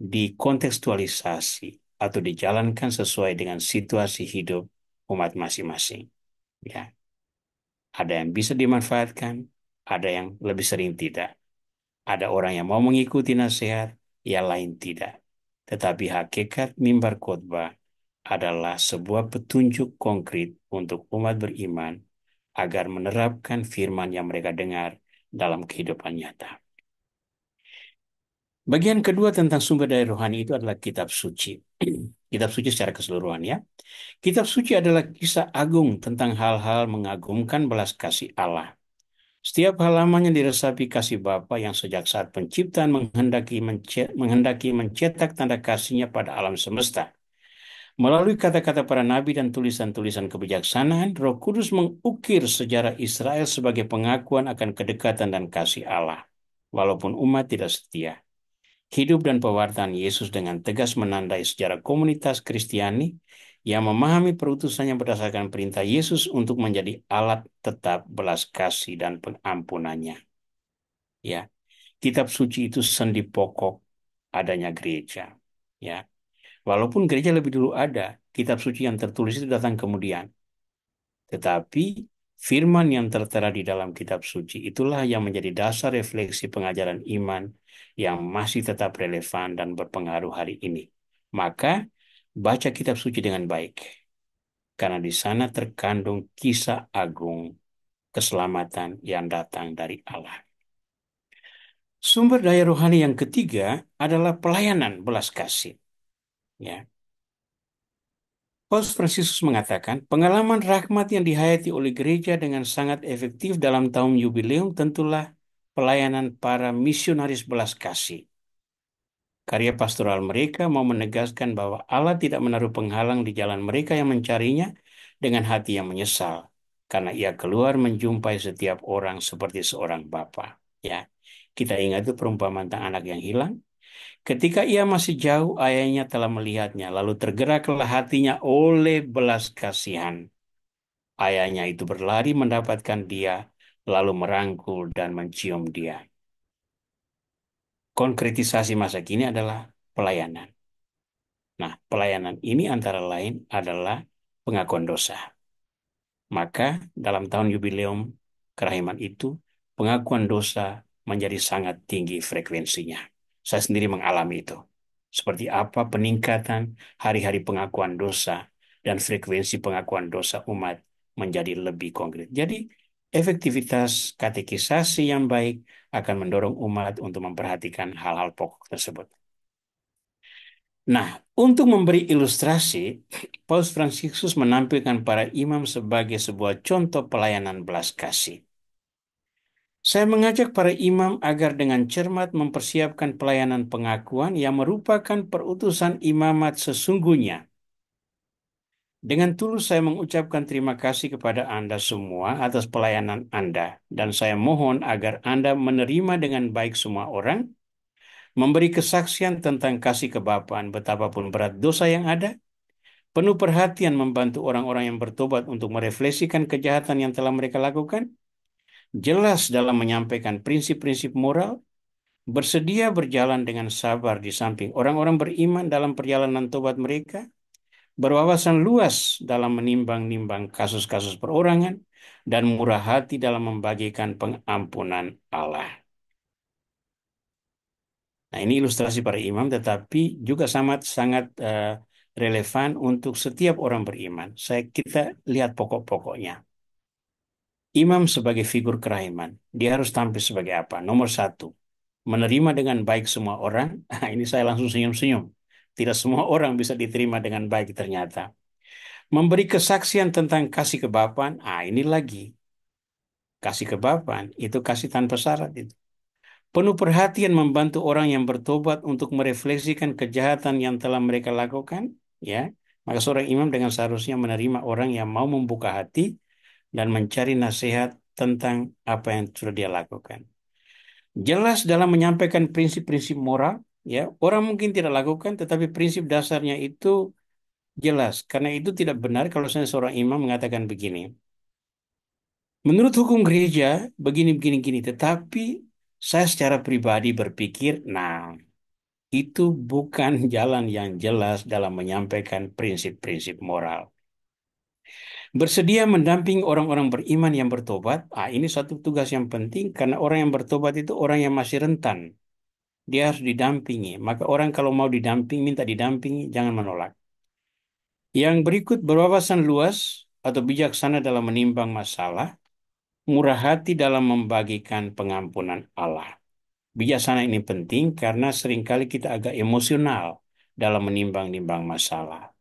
dikontekstualisasi atau dijalankan sesuai dengan situasi hidup umat masing-masing. Ya, ada yang bisa dimanfaatkan, ada yang lebih sering tidak. Ada orang yang mau mengikuti nasihat, yang lain tidak. Tetapi hakikat mimbar khotbah adalah sebuah petunjuk konkret untuk umat beriman agar menerapkan firman yang mereka dengar dalam kehidupan nyata. Bagian kedua tentang sumber daya rohani itu adalah kitab suci. Kitab suci secara keseluruhan ya. Kitab suci adalah kisah agung tentang hal-hal mengagumkan belas kasih Allah. Setiap halamannya diresapi kasih Bapa yang sejak saat penciptaan menghendaki mencetak tanda kasihnya pada alam semesta. Melalui kata-kata para nabi dan tulisan-tulisan kebijaksanaan, Roh Kudus mengukir sejarah Israel sebagai pengakuan akan kedekatan dan kasih Allah. Walaupun umat tidak setia, hidup dan pewartaan Yesus dengan tegas menandai sejarah komunitas Kristiani yang memahami perutusannya berdasarkan perintah Yesus untuk menjadi alat tetap belas kasih dan pengampunannya. Ya, kitab suci itu sendi pokok adanya gereja. Ya, walaupun gereja lebih dulu ada, kitab suci yang tertulis itu datang kemudian. Tetapi firman yang tertera di dalam kitab suci itulah yang menjadi dasar refleksi pengajaran iman yang masih tetap relevan dan berpengaruh hari ini. Maka baca kitab suci dengan baik, karena di sana terkandung kisah agung keselamatan yang datang dari Allah. Sumber daya rohani yang ketiga adalah pelayanan belas kasih. Ya. Paus Fransiskus mengatakan, pengalaman rahmat yang dihayati oleh gereja dengan sangat efektif dalam tahun jubileum tentulah pelayanan para misionaris belas kasih. Karya pastoral mereka mau menegaskan bahwa Allah tidak menaruh penghalang di jalan mereka yang mencarinya dengan hati yang menyesal, karena ia keluar menjumpai setiap orang seperti seorang bapa. Ya, kita ingat itu perumpamaan tentang anak yang hilang. Ketika ia masih jauh, ayahnya telah melihatnya, lalu tergeraklah hatinya oleh belas kasihan. Ayahnya itu berlari mendapatkan dia, lalu merangkul dan mencium dia. Konkretisasi masa kini adalah pelayanan. Nah, pelayanan ini antara lain adalah pengakuan dosa. Maka dalam tahun jubileum kerahiman itu, pengakuan dosa menjadi sangat tinggi frekuensinya. Saya sendiri mengalami itu. Seperti apa peningkatan hari-hari pengakuan dosa dan frekuensi pengakuan dosa umat menjadi lebih konkret. Jadi, efektivitas katekisasi yang baik akan mendorong umat untuk memperhatikan hal-hal pokok tersebut. Nah, untuk memberi ilustrasi, Paus Fransiskus menampilkan para imam sebagai sebuah contoh pelayanan belas kasih. Saya mengajak para imam agar dengan cermat mempersiapkan pelayanan pengakuan yang merupakan perutusan imamat sesungguhnya. Dengan tulus saya mengucapkan terima kasih kepada Anda semua atas pelayanan Anda, dan saya mohon agar Anda menerima dengan baik semua orang, memberi kesaksian tentang kasih kebapaan betapapun berat dosa yang ada, penuh perhatian membantu orang-orang yang bertobat untuk merefleksikan kejahatan yang telah mereka lakukan, jelas dalam menyampaikan prinsip-prinsip moral, bersedia berjalan dengan sabar di samping orang-orang beriman dalam perjalanan tobat mereka, berwawasan luas dalam menimbang-nimbang kasus-kasus perorangan, dan murah hati dalam membagikan pengampunan Allah. Nah, ini ilustrasi para imam, tetapi juga sangat relevan untuk setiap orang beriman. Kita lihat pokok-pokoknya. Imam sebagai figur kerahiman, dia harus tampil sebagai apa? Nomor satu, menerima dengan baik semua orang. Nah, ini saya langsung senyum-senyum. Tidak semua orang bisa diterima dengan baik ternyata. Memberi kesaksian tentang kasih kebapaan. Ah, ini lagi. Kasih kebapaan, itu kasih tanpa syarat itu. Penuh perhatian membantu orang yang bertobat untuk merefleksikan kejahatan yang telah mereka lakukan, ya. Maka seorang imam dengan seharusnya menerima orang yang mau membuka hati dan mencari nasihat tentang apa yang sudah dia lakukan. Jelas dalam menyampaikan prinsip-prinsip moral, ya. Orang mungkin tidak lakukan, tetapi prinsip dasarnya itu jelas. Karena itu tidak benar kalau saya seorang imam mengatakan begini. Menurut hukum gereja, begini, begini, gini. Tetapi Saya secara pribadi berpikir, nah, itu bukan jalan yang jelas dalam menyampaikan prinsip-prinsip moral. Bersedia mendamping orang-orang beriman yang bertobat, ini satu tugas yang penting karena orang yang bertobat itu orang yang masih rentan. Dia harus didampingi. Maka orang kalau mau didamping, minta didampingi, jangan menolak. Yang berikut berwawasan luas atau bijaksana dalam menimbang masalah, murah hati dalam membagikan pengampunan Allah. Bijaksana ini penting karena seringkali kita agak emosional dalam menimbang-nimbang masalah.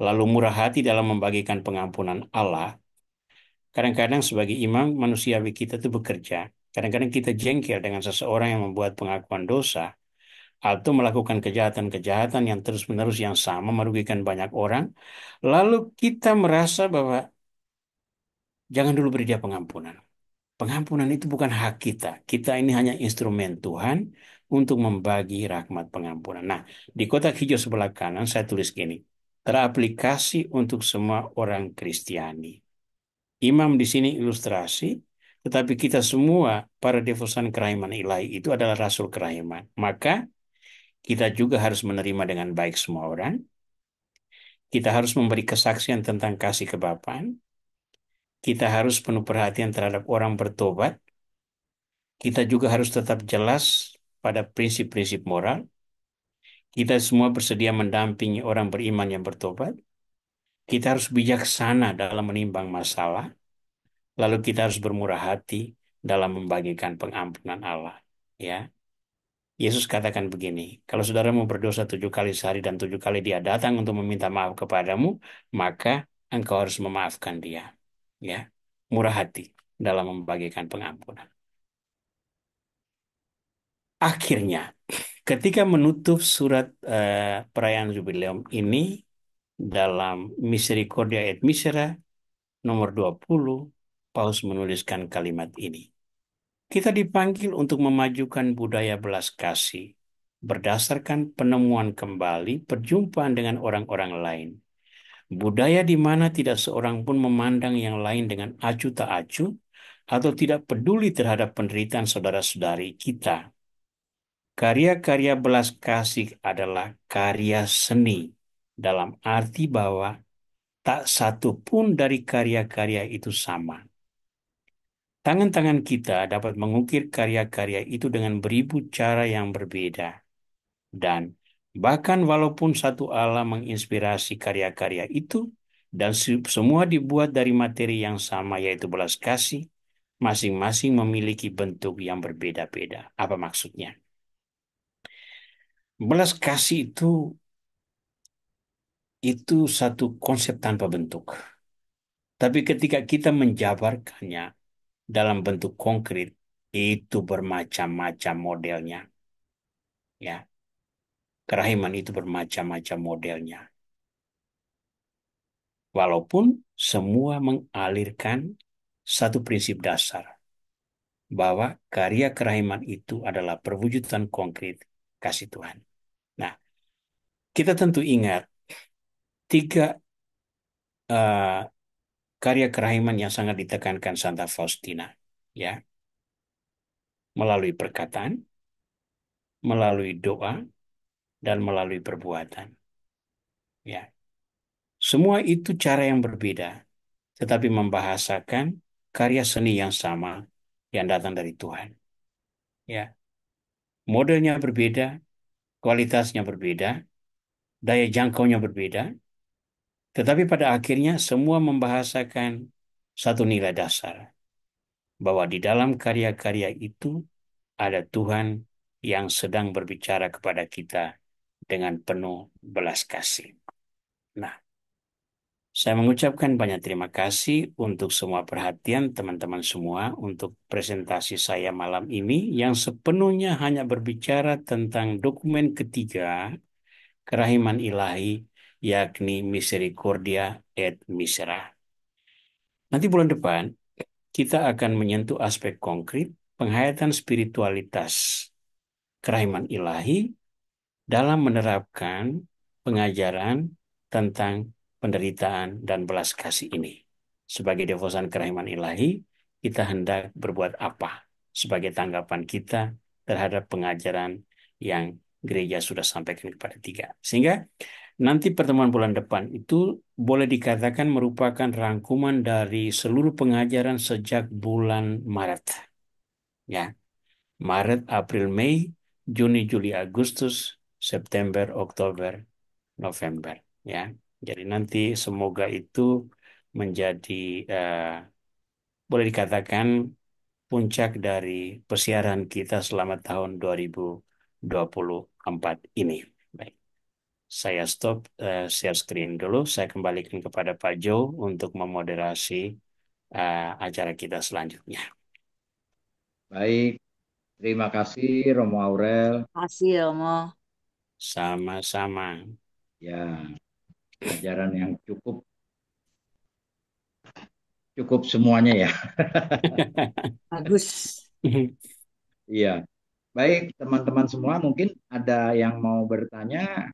Lalu murah hati dalam membagikan pengampunan Allah. Kadang-kadang sebagai imam manusiawi kita itu bekerja. Kadang-kadang kita jengkel dengan seseorang yang membuat pengakuan dosa atau melakukan kejahatan-kejahatan yang terus-menerus yang sama merugikan banyak orang. Lalu kita merasa bahwa jangan dulu beri dia pengampunan. Pengampunan itu bukan hak kita. Kita ini hanya instrumen Tuhan untuk membagi rahmat pengampunan. Nah, di kotak hijau sebelah kanan saya tulis gini. Teraplikasi untuk semua orang Kristiani. Imam di sini ilustrasi, tetapi kita semua para devosan kerahiman ilahi itu adalah rasul kerahiman. Maka kita juga harus menerima dengan baik semua orang. Kita harus memberi kesaksian tentang kasih kebapaan. Kita harus penuh perhatian terhadap orang bertobat. Kita juga harus tetap jelas pada prinsip-prinsip moral. Kita semua bersedia mendampingi orang beriman yang bertobat. Kita harus bijaksana dalam menimbang masalah. Lalu kita harus bermurah hati dalam membagikan pengampunan Allah. Ya, Yesus katakan begini, kalau saudaramu berdosa 7 kali sehari dan 7 kali dia datang untuk meminta maaf kepadamu, maka engkau harus memaafkan dia. Ya, murah hati dalam membagikan pengampunan. Akhirnya, ketika menutup surat perayaan jubileum ini dalam Misericordia et Misera nomor 20, Paus menuliskan kalimat ini. Kita dipanggil untuk memajukan budaya belas kasih berdasarkan penemuan kembali perjumpaan dengan orang-orang lain. Budaya di mana tidak seorang pun memandang yang lain dengan acuh tak acuh atau tidak peduli terhadap penderitaan saudara-saudari kita. Karya-karya belas kasih adalah karya seni dalam arti bahwa tak satu pun dari karya-karya itu sama. Tangan-tangan kita dapat mengukir karya-karya itu dengan beribu cara yang berbeda. Dan bahkan walaupun satu alam menginspirasi karya-karya itu, dan semua dibuat dari materi yang sama yaitu belas kasih, masing-masing memiliki bentuk yang berbeda-beda. Apa maksudnya? Belas kasih itu satu konsep tanpa bentuk. Tapi ketika kita menjabarkannya dalam bentuk konkret, itu bermacam-macam modelnya. Ya, kerahiman itu bermacam-macam modelnya. Walaupun semua mengalirkan satu prinsip dasar, bahwa karya kerahiman itu adalah perwujudan konkret kasih Tuhan. Nah, kita tentu ingat tiga eh, karya kerahiman yang sangat ditekankan Santa Faustina, ya, melalui perkataan, melalui doa, dan melalui perbuatan. Ya, semua itu cara yang berbeda, tetapi membahasakan karya seni yang sama yang datang dari Tuhan. Ya, modelnya berbeda, kualitasnya berbeda, daya jangkaunya berbeda, tetapi pada akhirnya semua membahasakan satu nilai dasar, bahwa di dalam karya-karya itu ada Tuhan yang sedang berbicara kepada kita dengan penuh belas kasih. Nah, saya mengucapkan banyak terima kasih untuk semua perhatian teman-teman semua untuk presentasi saya malam ini yang sepenuhnya hanya berbicara tentang dokumen ketiga kerahiman ilahi, yakni Misericordia et Misera. Nanti bulan depan kita akan menyentuh aspek konkret penghayatan spiritualitas kerahiman ilahi dalam menerapkan pengajaran tentang penderitaan dan belas kasih ini. Sebagai devosan kerahiman ilahi, kita hendak berbuat apa sebagai tanggapan kita terhadap pengajaran yang gereja sudah sampaikan kepada tiga. Sehingga nanti pertemuan bulan depan itu boleh dikatakan merupakan rangkuman dari seluruh pengajaran sejak bulan Maret. Ya, Maret, April, Mei, Juni, Juli, Agustus, September, Oktober, November. Ya, jadi nanti semoga itu menjadi boleh dikatakan puncak dari persiaran kita selama tahun 2024 ini. Baik, saya stop share screen dulu. Saya kembalikan kepada Pak Jo untuk memoderasi acara kita selanjutnya. Baik, terima kasih Romo Aurel. Makasih ya, Mo. Sama-sama. Ya, ajaran yang cukup cukup semuanya ya. Bagus. Iya. Baik, teman-teman semua mungkin ada yang mau bertanya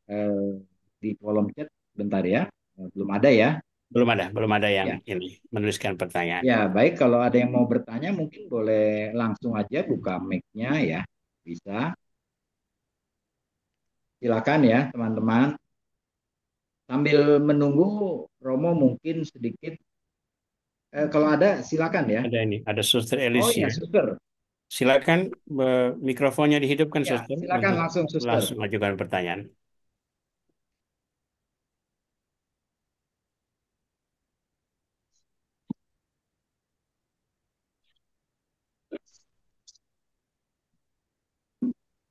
di kolom chat bentar ya. Belum ada ya. Belum ada yang Ya. ini menuliskan pertanyaan. Ya, baik kalau ada yang mau bertanya mungkin boleh langsung aja buka mic-nya ya. Bisa. Silakan ya, teman-teman. Sambil menunggu Romo mungkin sedikit kalau ada silakan ya. Ada Suster Oh ya, Alicia. suster. Silakan mikrofonnya dihidupkan, Ya, Suster, silakan untuk langsung suster. langsung ajukan pertanyaan.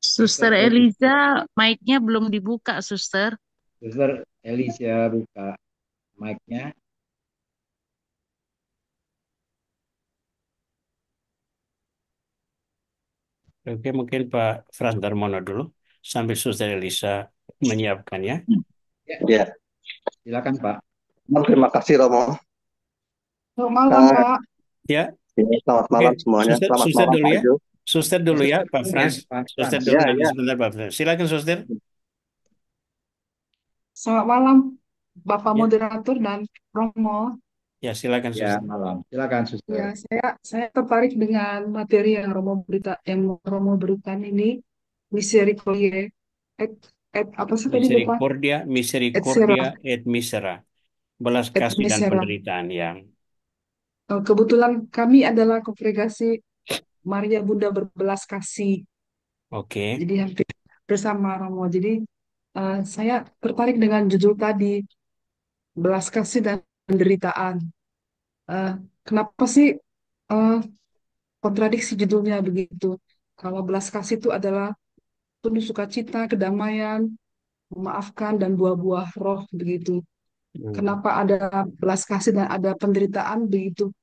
Suster Eliza, mic-nya belum dibuka, Suster. Suster Alicia buka mic-nya. Oke, mungkin Pak Frans Darmono dulu sambil Suster Elisa menyiapkan ya. Ya, Ya, silakan Pak. terima kasih Romo. Selamat malam, Ah, Pak. Ya, ini selamat oke. malam semuanya. Suster, Selamat suster malam dulu Pak ya. Jo. Suster dulu ya, Pak Suster ya, Frans. Pak Suster Frans. dulu Ya, nanti ya. sebentar Pak Frans. Silakan Suster. Selamat malam, Bapak Ya, Moderator dan Romo. ya silakan Ya, Suster. malam. Silakan Ya, suster. saya tertarik dengan materi yang Romo berikan ini, Misericordiae et, apa sih tadi Bapak? Misericordia, Et sera, misericordia et misera. Belas et kasih dan misera. penderitaan yang. Kebetulan kami adalah kongregasi Maria Bunda Berbelas Kasih. Oke. Jadi hampir bersama Romo. Jadi saya tertarik dengan judul tadi, belas kasih dan penderitaan. Eh, Kenapa sih eh, kontradiksi judulnya begitu? Kalau belas kasih itu adalah penuh sukacita, kedamaian, memaafkan, dan buah-buah roh begitu. Hmm. Kenapa ada belas kasih dan ada penderitaan begitu?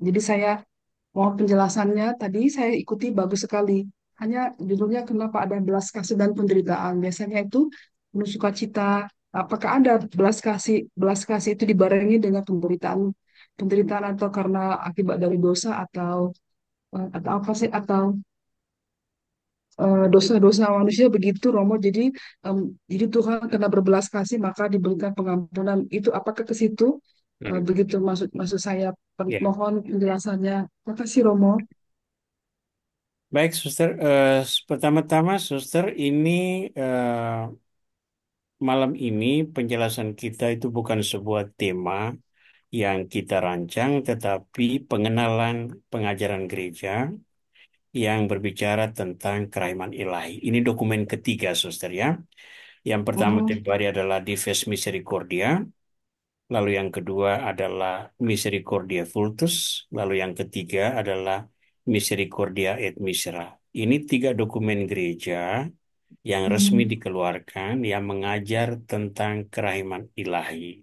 Jadi saya mau penjelasannya tadi saya ikuti bagus sekali. Hanya judulnya kenapa ada belas kasih dan penderitaan. Biasanya itu penuh sukacita. Apakah ada belas kasih? Belas kasih itu dibarengi dengan penderitaan, penderitaan atau karena akibat dari dosa atau apa sih? Atau dosa-dosa manusia begitu Romo. Jadi Tuhan karena berbelas kasih maka diberikan pengampunan. Itu apakah ke situ? Hmm. Begitu maksud maksud saya. Ya. Mohon penjelasannya. Terima kasih Romo. Baik, Suster. Pertama-tama, Suster, ini malam ini penjelasan kita itu bukan sebuah tema yang kita rancang, tetapi pengenalan pengajaran gereja yang berbicara tentang kerahiman ilahi. Ini dokumen ketiga, Suster ya. Yang pertama Oh, tempo hari adalah Dives Misericordia, lalu yang kedua adalah Misericordia Vultus, lalu yang ketiga adalah Misericordia et Misera. Ini tiga dokumen gereja yang resmi hmm. dikeluarkan yang mengajar tentang kerahiman ilahi.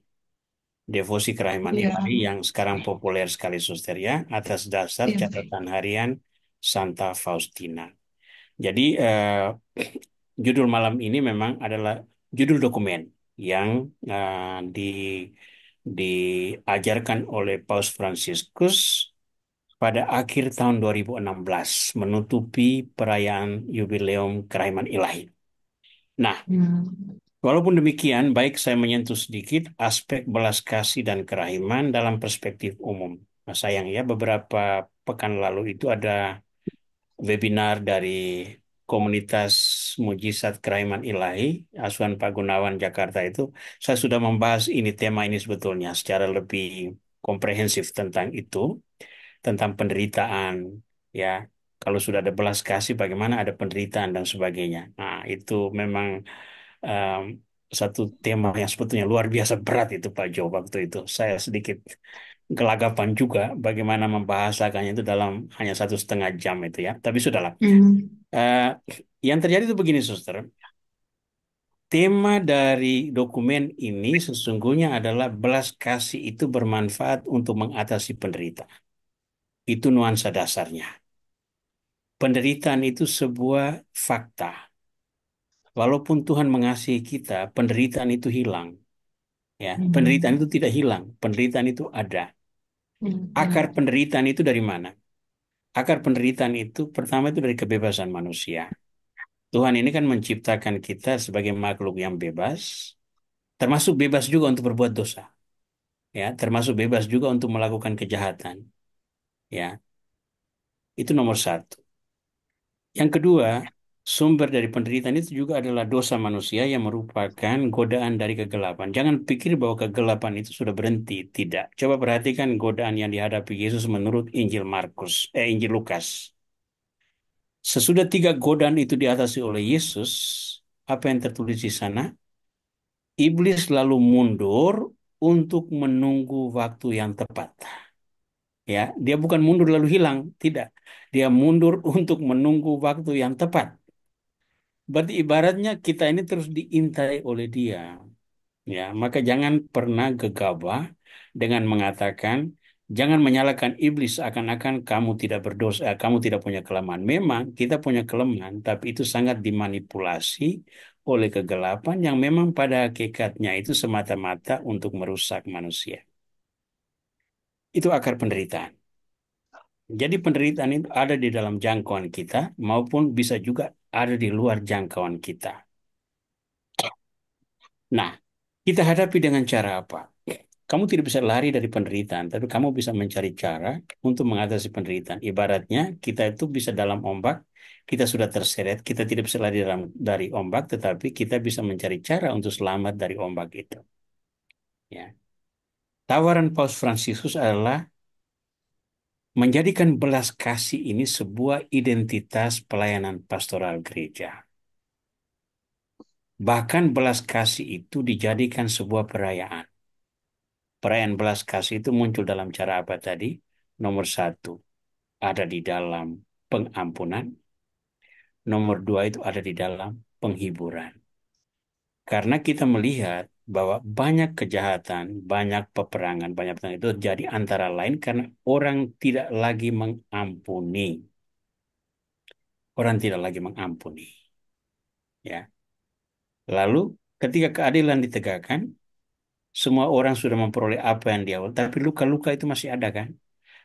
Devosi kerahiman Iya, ilahi yang sekarang populer sekali, Suster ya, atas dasar iya, catatan harian Santa Faustina. Jadi judul malam ini memang adalah judul dokumen yang di diajarkan oleh Paus Fransiskus pada akhir tahun 2016 menutupi perayaan Yubileum Kerahiman Ilahi. Nah, hmm. walaupun demikian, baik saya menyentuh sedikit aspek belas kasih dan kerahiman dalam perspektif umum. Sayang ya, beberapa pekan lalu itu ada webinar dari komunitas Mujizat Kerahiman Ilahi, Asuhan Pak Gunawan Jakarta itu, saya sudah membahas tema ini sebetulnya secara lebih komprehensif tentang itu, tentang penderitaan, ya. Kalau sudah ada belas kasih, bagaimana ada penderitaan dan sebagainya. Nah, itu memang em, satu tema yang sebetulnya luar biasa berat itu Pak Jo waktu itu. Saya sedikit gelagapan juga bagaimana membahasakannya itu dalam hanya 1,5 jam itu ya. Tapi sudahlah. Hmm. Eh, yang terjadi itu begini, Suster. Tema dari dokumen ini sesungguhnya adalah belas kasih itu bermanfaat untuk mengatasi penderitaan. Itu nuansa dasarnya. Penderitaan itu sebuah fakta. Walaupun Tuhan mengasihi kita, penderitaan itu hilang. Ya, penderitaan itu tidak hilang. Penderitaan itu ada. Akar penderitaan itu dari mana? Akar penderitaan itu pertama itu dari kebebasan manusia. Tuhan ini kan menciptakan kita sebagai makhluk yang bebas, termasuk bebas juga untuk berbuat dosa, ya, termasuk bebas juga untuk melakukan kejahatan, ya. Itu nomor satu. Yang kedua, sumber dari penderitaan itu juga adalah dosa manusia yang merupakan godaan dari kegelapan. Jangan pikir bahwa kegelapan itu sudah berhenti, tidak. Coba perhatikan godaan yang dihadapi Yesus menurut Injil Lukas. Sesudah 3 godaan itu diatasi oleh Yesus, apa yang tertulis di sana? Iblis lalu mundur untuk menunggu waktu yang tepat. Ya, dia bukan mundur lalu hilang, tidak. Dia mundur untuk menunggu waktu yang tepat. Berarti ibaratnya kita ini terus diintai oleh dia. Ya, maka jangan pernah gegabah dengan mengatakan, jangan menyalahkan iblis seakan-akan kamu tidak berdosa, kamu tidak punya kelemahan. Memang kita punya kelemahan, tapi itu sangat dimanipulasi oleh kegelapan yang memang pada hakikatnya itu semata-mata untuk merusak manusia. Itu akar penderitaan. Jadi penderitaan itu ada di dalam jangkauan kita maupun bisa juga ada di luar jangkauan kita. Nah, kita hadapi dengan cara apa? Kamu tidak bisa lari dari penderitaan, tapi kamu bisa mencari cara untuk mengatasi penderitaan. Ibaratnya kita itu bisa dalam ombak, kita sudah terseret, kita tidak bisa lari dari ombak, tetapi kita bisa mencari cara untuk selamat dari ombak itu. Ya. Tawaran Paus Fransiskus adalah menjadikan belas kasih ini sebuah identitas pelayanan pastoral gereja. Bahkan belas kasih itu dijadikan sebuah perayaan. Perayaan belas kasih itu muncul dalam cara apa tadi? Nomor satu, ada di dalam pengampunan. Nomor dua itu ada di dalam penghiburan. Karena kita melihat bahwa banyak kejahatan, banyak peperangan, banyak perang itu jadi antara lain karena orang tidak lagi mengampuni. Orang tidak lagi mengampuni. Ya. Lalu ketika keadilan ditegakkan, semua orang sudah memperoleh apa yang dia, tapi luka-luka itu masih ada kan?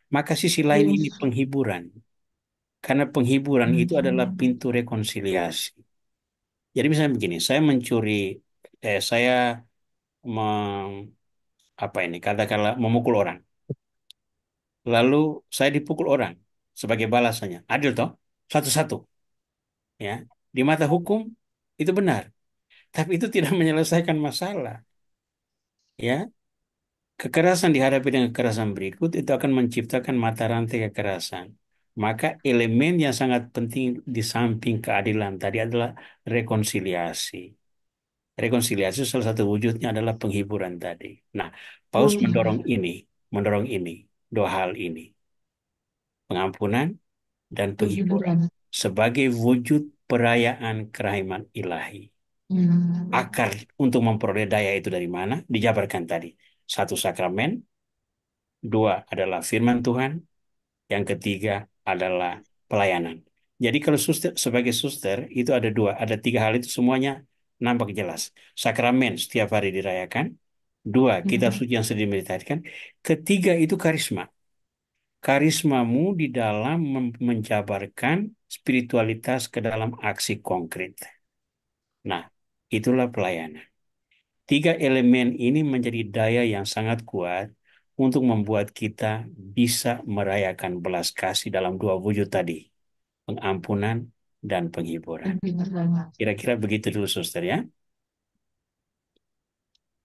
Maka sisi lain ini penghiburan. Karena penghiburan itu adalah pintu rekonsiliasi. Jadi misalnya begini, saya mem- apa ini, katakanlah memukul orang. Lalu saya dipukul orang sebagai balasannya. Adil toh? Satu-satu. Ya. Di mata hukum itu benar. Tapi itu tidak menyelesaikan masalah. Ya. Kekerasan dihadapi dengan kekerasan berikut itu akan menciptakan mata rantai kekerasan. Maka elemen yang sangat penting di samping keadilan tadi adalah rekonsiliasi. Rekonsiliasi salah satu wujudnya adalah penghiburan tadi. Nah, Paus mendorong ini, dua hal ini, pengampunan dan penghiburan sebagai wujud perayaan kerahiman ilahi. Akar untuk memperoleh daya itu dari mana? Dijabarkan tadi. Satu, sakramen. Dua adalah firman Tuhan. Yang ketiga adalah pelayanan. Jadi kalau sebagai suster itu ada dua, ada tiga hal itu semuanya nampak jelas. Sakramen setiap hari dirayakan. Dua, kitab suci yang sedang dimeditasikan. Ketiga itu karisma. Karismamu di dalam menjabarkan spiritualitas ke dalam aksi konkret. Nah, itulah pelayanan. Tiga elemen ini menjadi daya yang sangat kuat untuk membuat kita bisa merayakan belas kasih dalam dua wujud tadi, pengampunan dan penghiburan. Kira-kira begitu dulu, Suster ya.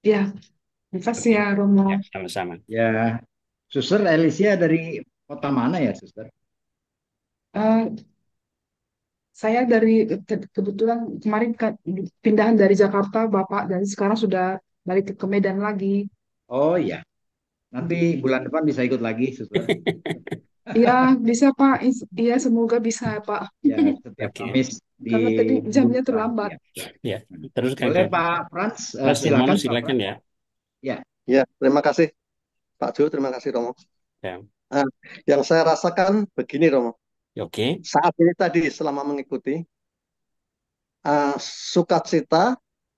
Ya, terima kasih Oke, ya Romo. ya, sama-sama. Ya, Suster Alicia dari kota mana ya, Suster? Eh, saya dari kebetulan kemarin pindahan dari Jakarta, Bapak, dan sekarang sudah balik ke Medan lagi. Oh iya, nanti bulan depan bisa ikut lagi, Suster. Iya, bisa Pak. Iya, semoga bisa Pak. Ya, setiap Oke, Kamis di Karena tadi Ubud jamnya lah. terlambat. Ya. ya. Teruskan Boleh Kak Pak Frans, Pastor silakan Manus, Pak silakan Frans. ya. Ya, Ya, terima kasih Pak Jo, terima kasih Romo. Ya. Ah, yang saya rasakan begini Romo, Oke, saat ini tadi selama mengikuti sukacita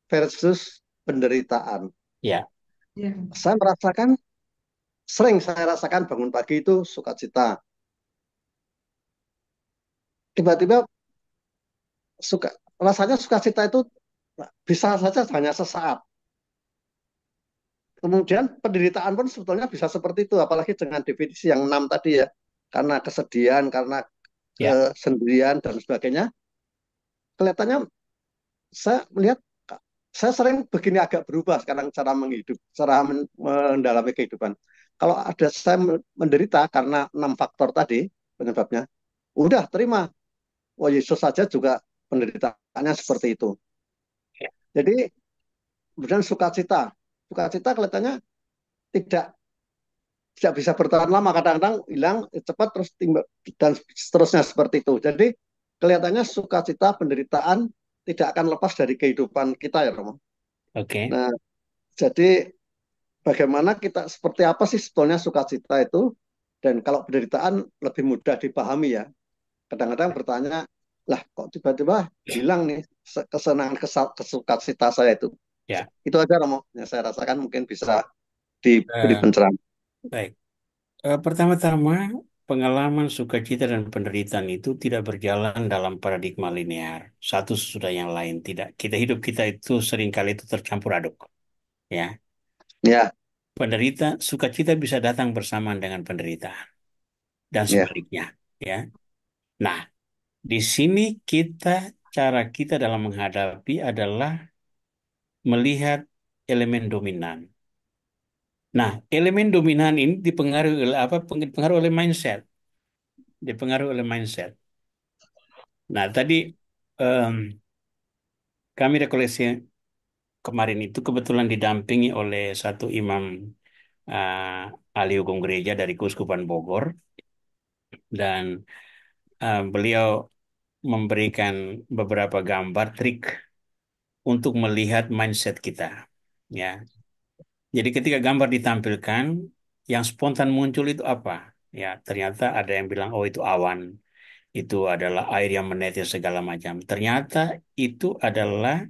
versus penderitaan. ya, Ya, Saya merasakan, sering saya rasakan bangun pagi itu sukacita. Tiba-tiba suka, rasanya sukacita itu bisa saja hanya sesaat. Kemudian penderitaan pun sebetulnya bisa seperti itu, apalagi dengan definisi yang 6 tadi ya. Karena kesedihan, karena ya. kesendirian dan sebagainya. Kelihatannya saya melihat saya sering begini agak berubah sekarang cara menghidup, cara mendalami kehidupan. Kalau ada saya menderita karena 6 faktor tadi penyebabnya, udah terima. Oh Yesus saja juga penderitaannya seperti itu. Jadi kemudian sukacita, sukacita kelihatannya tidak tidak bisa bertahan lama, kadang-kadang hilang cepat terus timbul dan seterusnya seperti itu. Jadi kelihatannya sukacita penderitaan tidak akan lepas dari kehidupan kita ya Romo. Oke, Nah, jadi bagaimana kita seperti apa sih sebetulnya sukacita itu, dan kalau penderitaan lebih mudah dipahami ya. Kadang-kadang bertanya, lah kok tiba-tiba hilang nih kesenangan kesukacita saya itu. ya. Itu aja Romo yang saya rasakan mungkin bisa diberi Eh, pencerahan. baik. Pertama-tama, pengalaman sukacita dan penderitaan itu tidak berjalan dalam paradigma linear. Satu sesudah yang lain. Tidak. Hidup kita itu seringkali itu tercampur aduk. Ya. Ya, Sukacita bisa datang bersamaan dengan penderitaan. Dan ya, sebaliknya. Ya. Nah, di sini cara kita dalam menghadapi adalah melihat elemen dominan. Nah, elemen dominan ini dipengaruhi oleh apa? Dipengaruhi oleh mindset. Dipengaruhi oleh mindset. Nah, tadi em, kami rekoleksi kemarin itu kebetulan didampingi oleh satu imam ahli hukum gereja dari Keuskupan Bogor, dan beliau memberikan beberapa gambar trik untuk melihat mindset kita. Ya, jadi ketika gambar ditampilkan, yang spontan muncul itu apa? Ya, ternyata ada yang bilang, oh itu awan, itu adalah air yang menetes segala macam. Ternyata itu adalah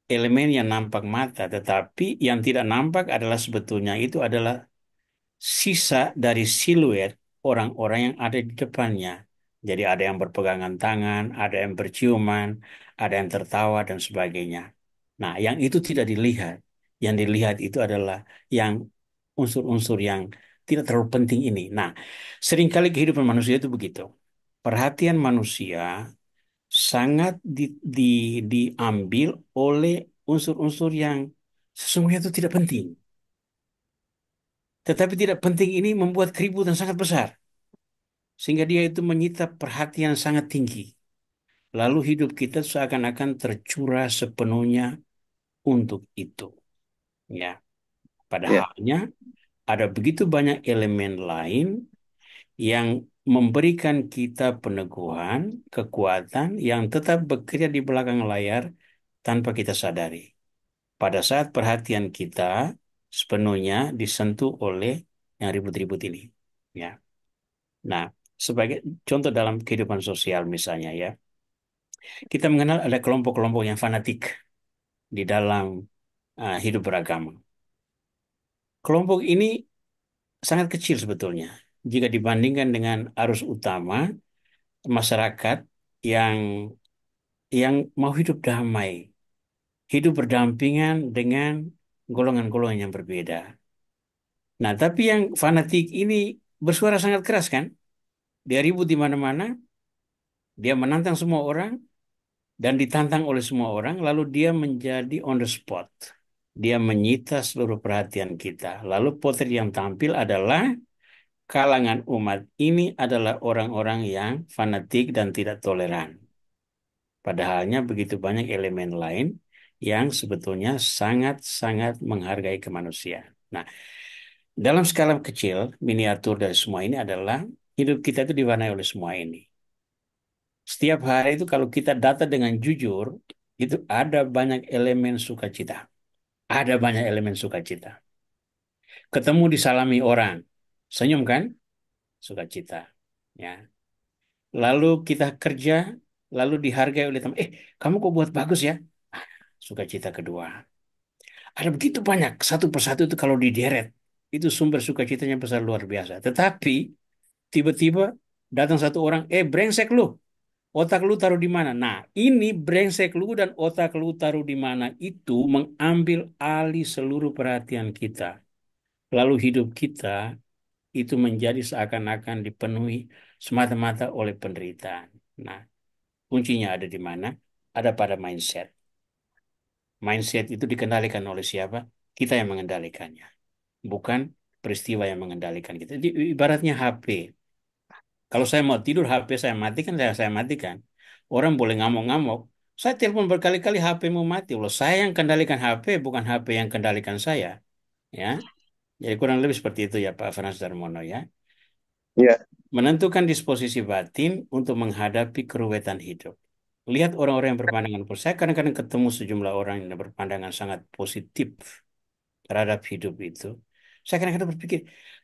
elemen yang nampak mata, tetapi yang tidak nampak adalah sebetulnya itu adalah sisa dari siluet orang-orang yang ada di depannya. Jadi ada yang berpegangan tangan, ada yang berciuman, ada yang tertawa dan sebagainya. Nah, yang itu tidak dilihat. Yang dilihat itu adalah yang unsur-unsur yang tidak terlalu penting ini. Nah, seringkali kehidupan manusia itu begitu. Perhatian manusia sangat diambil oleh unsur-unsur yang sesungguhnya itu tidak penting. Tetapi tidak penting ini membuat keributan sangat besar. Sehingga dia itu menyita perhatian sangat tinggi. Lalu hidup kita seakan-akan tercurah sepenuhnya untuk itu. Ya, ya, padahalnya ada begitu banyak elemen lain yang memberikan kita peneguhan, kekuatan yang tetap bekerja di belakang layar tanpa kita sadari. Pada saat perhatian kita sepenuhnya disentuh oleh yang ribut-ribut ini. Ya. Nah, sebagai contoh dalam kehidupan sosial misalnya ya, kita mengenal ada kelompok-kelompok yang fanatik di dalam hidup beragama. Kelompok ini sangat kecil sebetulnya jika dibandingkan dengan arus utama masyarakat yang mau hidup damai, hidup berdampingan dengan golongan-golongan yang berbeda. Nah, tapi yang fanatik ini bersuara sangat keras kan? Dia ribut di mana-mana, Dia menantang semua orang dan ditantang oleh semua orang, lalu dia menjadi on the spot. Dia menyita seluruh perhatian kita. Lalu potret yang tampil adalah kalangan umat ini adalah orang-orang yang fanatik dan tidak toleran. Padahalnya begitu banyak elemen lain yang sebetulnya sangat-sangat menghargai kemanusiaan. Nah, dalam skala kecil, miniatur dari semua ini adalah hidup kita itu diwarnai oleh semua ini. Setiap hari itu kalau kita data dengan jujur, itu ada banyak elemen sukacita. Ada banyak elemen sukacita. Ketemu disalami orang, senyum kan? Sukacita. Ya. Lalu kita kerja, lalu dihargai oleh teman. Kamu kok buat bagus ya? Sukacita kedua. Ada begitu banyak, satu persatu itu kalau dideret, itu sumber sukacitanya besar luar biasa. Tetapi tiba-tiba datang satu orang, brengsek lu, otak lu taruh di mana? Nah, ini brengsek lu dan otak lu taruh di mana itu mengambil alih seluruh perhatian kita. Lalu hidup kita itu menjadi seakan-akan dipenuhi semata-mata oleh penderitaan. Nah, kuncinya ada di mana? Ada pada mindset. Mindset itu dikendalikan oleh siapa? Kita yang mengendalikannya, bukan peristiwa yang mengendalikan kita. Jadi, ibaratnya HP. Kalau saya mau tidur, HP saya matikan, saya matikan. Orang boleh ngamuk-ngamuk. Saya telepon berkali-kali, HP mau mati. Loh, saya yang kendalikan HP, bukan HP yang kendalikan saya. Ya, jadi kurang lebih seperti itu ya Pak Frans Darmono ya. Ya, Menentukan disposisi batin untuk menghadapi keruwetan hidup. Lihat orang-orang yang berpandangan positif. Saya kadang-kadang ketemu sejumlah orang yang berpandangan sangat positif terhadap hidup itu. Saya kadang-kadang berpikir,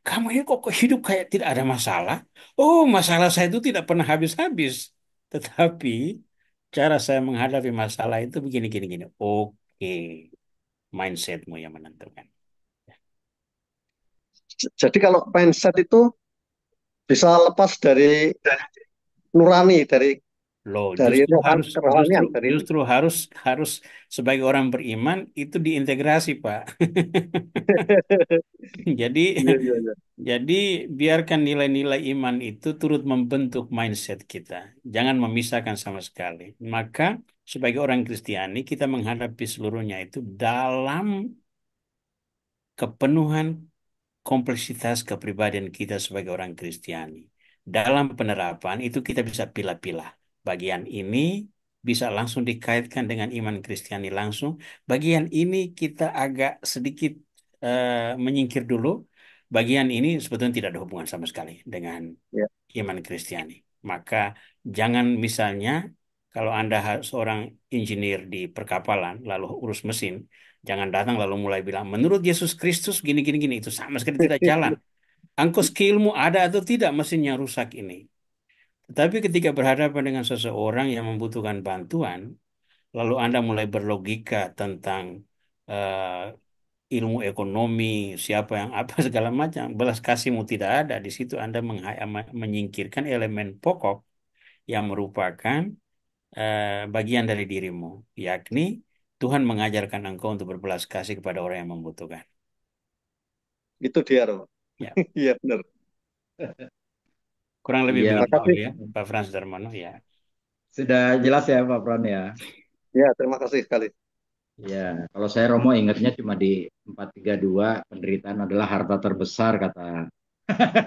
kamu ini kok hidup kayak tidak ada masalah? Oh, masalah saya itu tidak pernah habis-habis. Tetapi cara saya menghadapi masalah itu begini, gini, gini. Oke, mindsetmu yang menentukan. jadi kalau mindset itu bisa lepas dari nurani, dari Loh, dari justru harus, justru, kerohanian, dari justru harus sebagai orang beriman itu diintegrasi, Pak. Jadi, iya, iya, iya. jadi biarkan nilai-nilai iman itu turut membentuk mindset kita. Jangan memisahkan sama sekali. Maka sebagai orang Kristiani kita menghadapi seluruhnya itu dalam kepenuhan kompleksitas kepribadian kita sebagai orang Kristiani. Dalam penerapan itu kita bisa pilah-pilah. Bagian ini bisa langsung dikaitkan dengan iman Kristiani langsung. Bagian ini kita agak sedikit menyingkir dulu. Bagian ini sebetulnya tidak ada hubungan sama sekali dengan Ya. iman Kristiani. Maka jangan misalnya kalau Anda seorang insinyur di perkapalan lalu urus mesin, jangan datang lalu mulai bilang menurut Yesus Kristus gini gini gini itu sama sekali tidak jalan. Engkau skillmu ada atau tidak mesinnya rusak ini. Tetapi ketika berhadapan dengan seseorang yang membutuhkan bantuan, lalu Anda mulai berlogika tentang ilmu ekonomi, siapa yang apa segala macam, belas kasihmu tidak ada. Di situ Anda menyingkirkan elemen pokok yang merupakan bagian dari dirimu, yakni Tuhan mengajarkan engkau untuk berbelas kasih kepada orang yang membutuhkan. Itu dia, Romo. Ya, Iya, benar. kurang lebih Iya, Terima begitu kasih. ya, Pak Frans Darmono ya. sudah jelas ya Pak Pran ya. Ya, terima kasih sekali. Ya, kalau saya Romo ingatnya cuma di 432 penderitaan adalah harta terbesar kata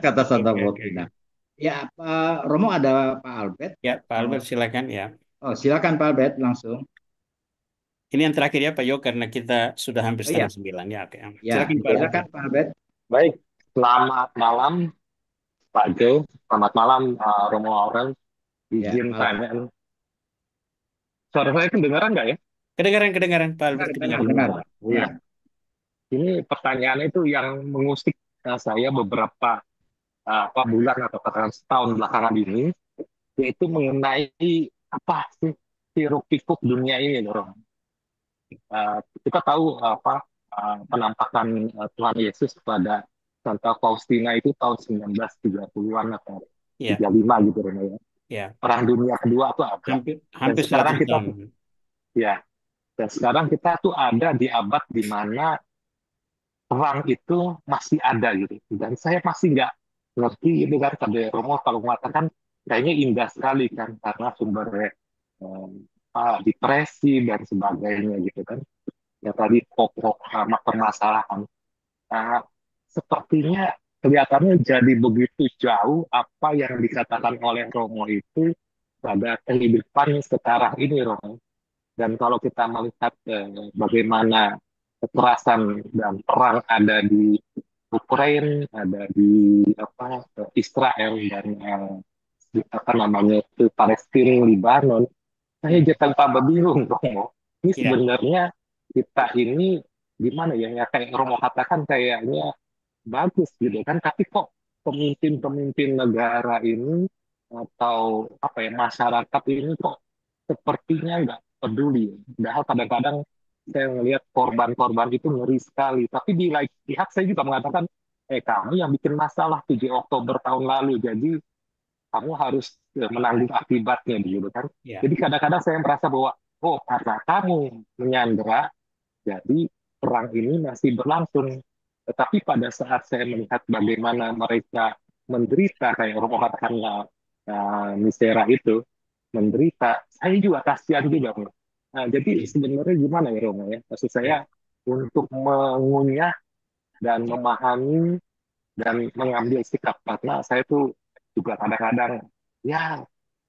kata Santa Oke, oke, Faustina. oke. Ya, Pak Romo ada Pak Albert. Ya, Pak Mau- Albert silakan ya. Oh, silakan Pak Albert langsung. Ini yang terakhir ya Pak Yo, karena kita sudah hampir Oh iya, 8:30 ya. Oke. ya, Silakan Pak Albert. silakan Pak Albert. Baik, selamat malam Pak Jo, selamat malam Romo Aurel. Ya, Izin malam. tanya, suara saya kedengaran nggak ya? Kedengaran Pak Albert, kedengaran. Dengar. Iya. Ini pertanyaan itu yang mengusik saya beberapa bulan atau katakan setahun belakangan ini, yaitu mengenai apa sih hiruk pikuk dunia ini, loh. Kita tahu penampakan Tuhan Yesus pada Santa Faustina itu tahun 1930-an atau Ya, 35 gitu, Romo, ya. ya. Perang Dunia Kedua tuh ada. Hampir sekarang 100 kita tahun. Ya, dan sekarang kita tuh ada di abad di mana perang itu masih ada gitu. Dan saya masih nggak ngerti gitu kan, Kade Romo kalau mengatakan kayaknya indah sekali kan karena sumbernya depresi dan sebagainya gitu kan. Ya tadi pokok permasalahan. Nah, sepertinya kelihatannya jadi begitu jauh apa yang dikatakan oleh Romo itu pada kehidupan sekarang ini, Romo. Dan kalau kita melihat bagaimana kekerasan dan perang ada di Ukraina, ada di Israel dan apa namanya itu Palestina, Libanon, saya Hmm. jadi tambah bingung, Romo. Ini Ya, sebenarnya kita ini gimana ya, ya kayak Romo katakan kayaknya bagus gitu kan, tapi kok pemimpin-pemimpin negara ini atau apa ya masyarakat ini kok sepertinya nggak peduli. Padahal kadang-kadang saya melihat korban-korban itu ngeri sekali. Tapi di lain pihak saya juga mengatakan, kamu yang bikin masalah 7 Oktober tahun lalu, jadi kamu harus menanggung akibatnya gitu kan. ya, Jadi kadang-kadang saya merasa bahwa, oh karena kamu menyandera, jadi perang ini masih berlangsung. Tetapi pada saat saya melihat bagaimana mereka menderita, kayak Romo katakanlah Misera itu, menderita, saya juga kasihan juga. Bro. Nah, jadi hmm, sebenarnya gimana ya Romo ya? Maksud ya, saya untuk mengunyah dan ya, memahami dan mengambil sikap karena saya tuh juga kadang-kadang ya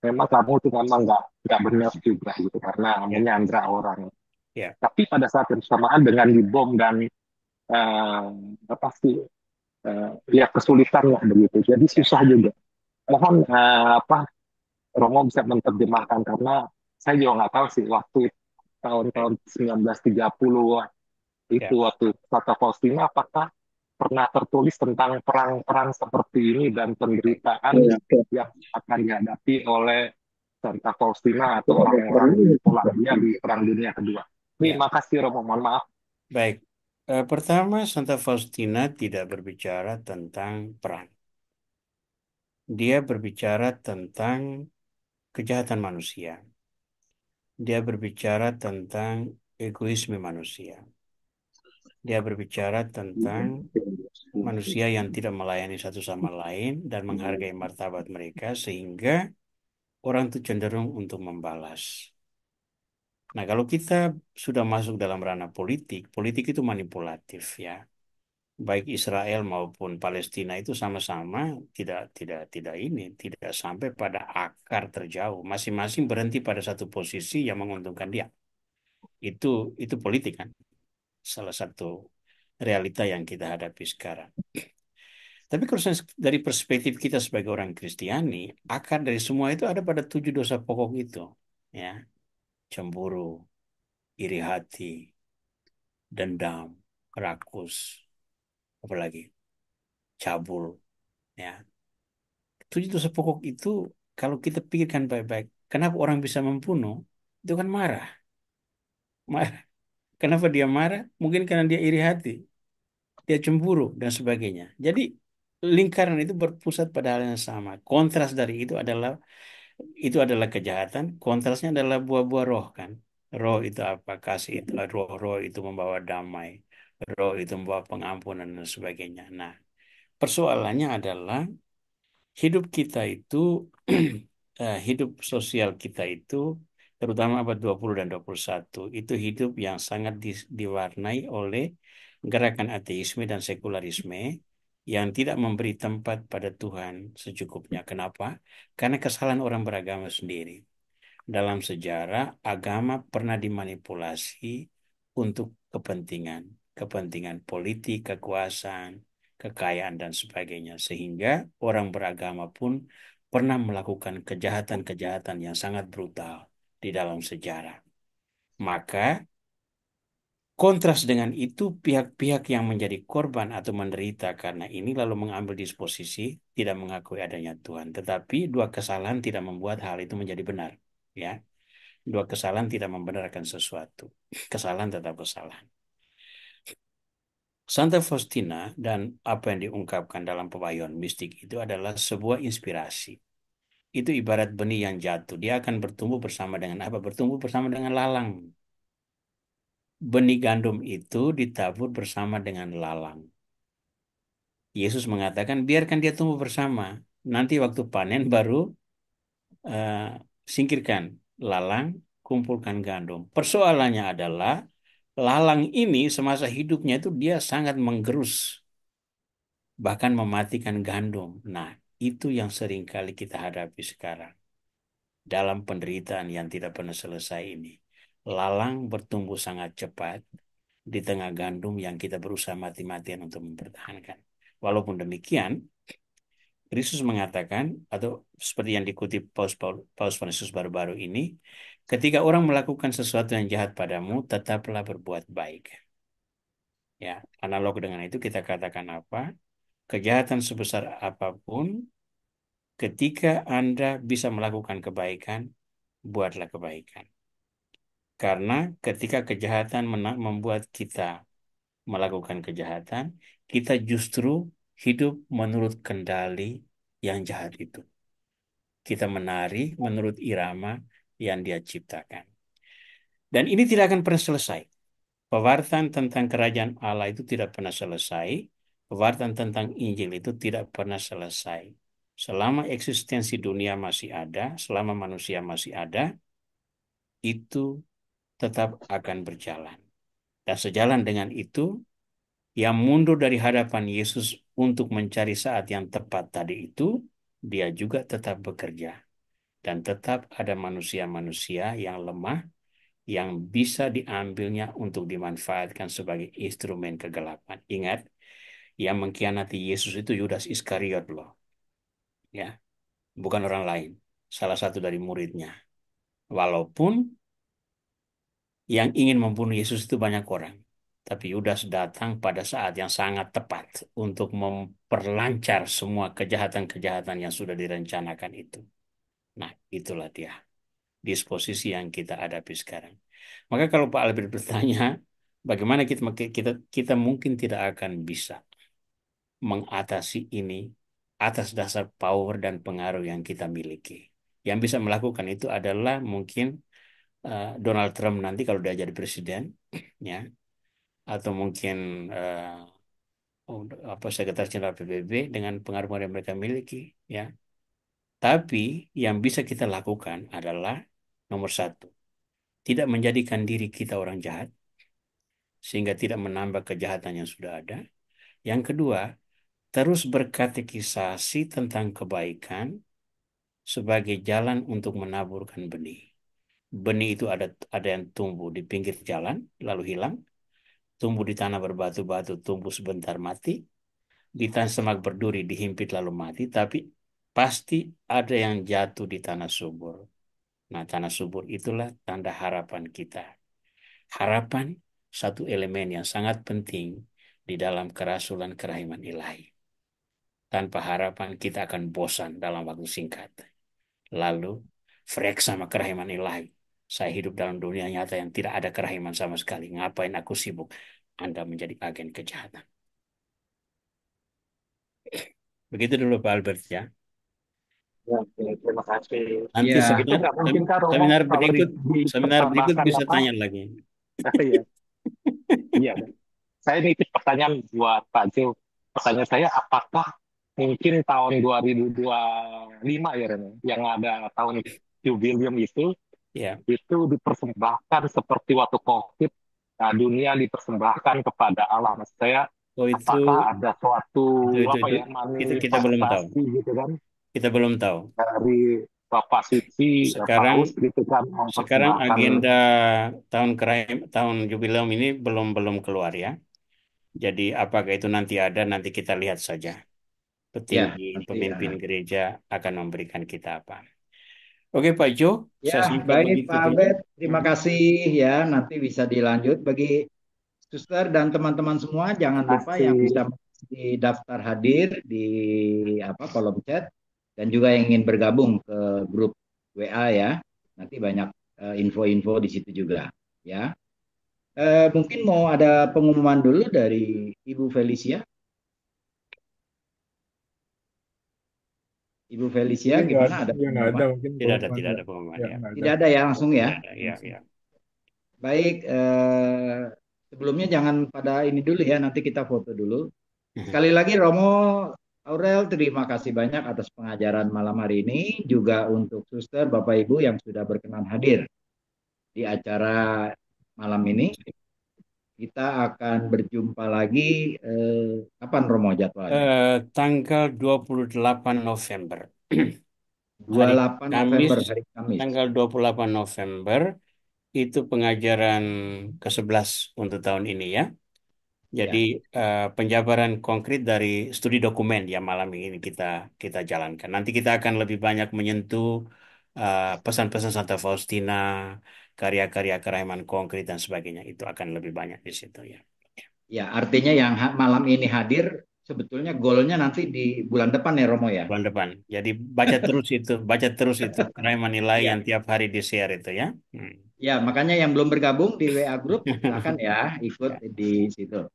memang kamu tuh memang nggak benar juga gitu karena ya, menyandra orang. ya, Tapi pada saat yang bersamaan dengan dibom dan eh, apa sih ya kesulitan lah begitu. Jadi ya, susah juga. Mohon apa Romo bisa menerjemahkan karena saya juga nggak tahu sih waktu baik, tahun-tahun 1930 itu ya, waktu kata Faustina apakah pernah tertulis tentang perang-perang seperti ini dan baik, penderitaan Ya, oke. yang akan dihadapi oleh Santa Faustina atau orang-orang di Polandia di Perang Dunia Kedua. ya, Terima kasih Romo, mohon maaf. baik. Pertama, Santa Faustina tidak berbicara tentang perang. Dia berbicara tentang kejahatan manusia. Dia berbicara tentang egoisme manusia. Dia berbicara tentang manusia yang tidak melayani satu sama lain dan menghargai martabat mereka sehingga orang itu cenderung untuk membalas. Nah, kalau kita sudah masuk dalam ranah politik, politik itu manipulatif ya. Baik Israel maupun Palestina itu sama-sama tidak sampai pada akar terjauh. Masing-masing berhenti pada satu posisi yang menguntungkan dia. Itu itu politik kan. Salah satu realita yang kita hadapi sekarang. Tapi kalau dari perspektif kita sebagai orang Kristiani, akar dari semua itu ada pada 7 dosa pokok itu, ya, cemburu, iri hati, dendam, rakus, apalagi cabul, ya. 7 dosa pokok itu kalau kita pikirkan baik-baik, kenapa orang bisa membunuh? Itu kan marah, marah. Kenapa dia marah? Mungkin karena dia iri hati, dia cemburu dan sebagainya. Jadi lingkaran itu berpusat pada hal yang sama. Kontras dari itu adalah kejahatan, kontrasnya adalah buah-buah roh kan. Roh itu apa? Kasih itu, roh itu membawa damai, roh itu membawa pengampunan dan sebagainya. Nah, persoalannya adalah hidup kita itu, hidup sosial kita itu, terutama abad 20 dan 21 itu hidup yang sangat diwarnai oleh gerakan ateisme dan sekularisme yang tidak memberi tempat pada Tuhan secukupnya. Kenapa? Karena kesalahan orang beragama sendiri. Dalam sejarah, agama pernah dimanipulasi untuk kepentingan, kepentingan politik, kekuasaan, kekayaan, dan sebagainya. Sehingga orang beragama pun pernah melakukan kejahatan-kejahatan yang sangat brutal di dalam sejarah. Maka, kontras dengan itu, pihak-pihak yang menjadi korban atau menderita karena ini lalu mengambil disposisi, tidak mengakui adanya Tuhan. Tetapi dua kesalahan tidak membuat hal itu menjadi benar. Ya, dua kesalahan tidak membenarkan sesuatu. Kesalahan tetap kesalahan. Santa Faustina dan apa yang diungkapkan dalam pepayun mistik itu adalah sebuah inspirasi. Itu ibarat benih yang jatuh. Dia akan bertumbuh bersama dengan apa? Bertumbuh bersama dengan lalang. Benih gandum itu ditabur bersama dengan lalang. Yesus mengatakan, biarkan dia tumbuh bersama. Nanti waktu panen baru eh, singkirkan lalang, kumpulkan gandum. Persoalannya adalah lalang ini semasa hidupnya itu dia sangat menggerus, bahkan mematikan gandum. Nah, itu yang sering kali kita hadapi sekarang dalam penderitaan yang tidak pernah selesai ini. Lalang bertumbuh sangat cepat di tengah gandum yang kita berusaha mati-matian untuk mempertahankan. Walaupun demikian, Kristus mengatakan, atau seperti yang dikutip Paus Fransiskus baru-baru ini, ketika orang melakukan sesuatu yang jahat padamu, tetaplah berbuat baik. Ya, analog dengan itu kita katakan apa? Kejahatan sebesar apapun, ketika Anda bisa melakukan kebaikan, buatlah kebaikan. Karena ketika kejahatan membuat kita melakukan kejahatan, kita justru hidup menurut kendali yang jahat itu. Kita menari menurut irama yang dia ciptakan. Dan ini tidak akan pernah selesai. Pewartaan tentang kerajaan Allah itu tidak pernah selesai. Pewartaan tentang Injil itu tidak pernah selesai. Selama eksistensi dunia masih ada, selama manusia masih ada, itu tetap akan berjalan. Dan sejalan dengan itu, yang mundur dari hadapan Yesus untuk mencari saat yang tepat tadi itu, dia juga tetap bekerja. Dan tetap ada manusia-manusia yang lemah, yang bisa diambilnya untuk dimanfaatkan sebagai instrumen kegelapan. Ingat, yang mengkhianati Yesus itu Yudas Iskariot loh. Ya, bukan orang lain. Salah satu dari muridnya. Walaupun yang ingin membunuh Yesus itu banyak orang. Tapi Yudas datang pada saat yang sangat tepat untuk memperlancar semua kejahatan-kejahatan yang sudah direncanakan itu. Nah, itulah dia disposisi yang kita hadapi sekarang. Maka kalau Pak Albert bertanya, bagaimana kita mungkin tidak akan bisa mengatasi ini atas dasar power dan pengaruh yang kita miliki. Yang bisa melakukan itu adalah mungkin Donald Trump nanti kalau dia jadi presiden, ya, atau mungkin Sekretaris Jenderal PBB dengan pengaruh yang mereka miliki, ya. Tapi yang bisa kita lakukan adalah nomor satu, tidak menjadikan diri kita orang jahat sehingga tidak menambah kejahatan yang sudah ada. Yang kedua, terus berkatekisasi tentang kebaikan sebagai jalan untuk menaburkan benih. Benih itu ada yang tumbuh di pinggir jalan lalu hilang, tumbuh di tanah berbatu-batu, tumbuh sebentar mati, di tanah semak berduri dihimpit lalu mati, tapi pasti ada yang jatuh di tanah subur. Nah, tanah subur itulah tanda harapan kita. Harapan satu elemen yang sangat penting di dalam kerasulan kerahiman ilahi. Tanpa harapan kita akan bosan dalam waktu singkat. Lalu, frek sama kerahiman ilahi. Saya hidup dalam dunia nyata yang tidak ada kerahiman sama sekali. Ngapain aku sibuk? Anda menjadi agen kejahatan. Begitu dulu Pak Albert ya. Ya, oke, terima kasih. Nanti Ya, Itu nggak mungkin kan Romo seminar kalau berikut ditambahkan bisa apa? tanya lagi. Iya, iya. Saya nitip pertanyaan buat Pak Jo. Pertanyaan saya, apakah mungkin tahun 2025 ya, Ren, yang ada tahun jubileum Ya, itu dipersembahkan seperti waktu COVID, nah, dunia dipersembahkan kepada Allah. Maksud saya, oh itu apakah ada suatu apa itu ya kita belum tahu. manifestasi gitu kan Kita belum tahu. dari Bapak Suci Sekarang Paus gitu kan sekarang mempersembahkan. agenda tahun jubileum ini belum keluar ya. Jadi apakah itu nanti ada, nanti kita lihat saja. ya, Petinggi nanti ya. pemimpin gereja akan memberikan kita apa. Oke Pak Jo, Ya, saya sampai baik begitu Pak dulu. Albert. Terima kasih ya. Nanti bisa dilanjut bagi suster dan teman-teman semua. Jangan lupa yang bisa Masih di daftar hadir di kolom chat dan juga yang ingin bergabung ke grup WA ya. Nanti banyak info-info di situ juga ya. Mungkin mau ada pengumuman dulu dari Ibu Felicia. Ibu Felicia Ini gimana, ada nggak ada pengumuman? mungkin Tidak ada pengumuman ya. pengumuman Ya, ya. nggak ada. Tidak ada ya, langsung ya. Tidak ada, ya, ya. Baik, sebelumnya jangan pada ini dulu ya, nanti kita foto dulu. Sekali lagi Romo Aurel, terima kasih banyak atas pengajaran malam hari ini, juga untuk suster, Bapak Ibu yang sudah berkenan hadir di acara malam ini. Kita akan berjumpa lagi kapan Romo jadwalnya? Tanggal 28 November. Hari 28 Kamis, November, hari Kamis. tanggal 28 November, itu pengajaran ke-11 untuk tahun ini ya. Jadi Ya, penjabaran konkret dari studi dokumen ya malam ini kita kita jalankan. Nanti kita akan lebih banyak menyentuh pesan-pesan Santa Faustina, karya-karya kerahman konkret dan sebagainya. Itu akan lebih banyak di situ ya. ya, artinya yang malam ini hadir sebetulnya goalnya nanti di bulan depan ya Romo ya. Bulan depan. Jadi baca terus itu kerahman nilai yang Ya, tiap hari di share itu ya. Hmm. ya, makanya yang belum bergabung di WA Group silakan ya ikut Ya, di situ.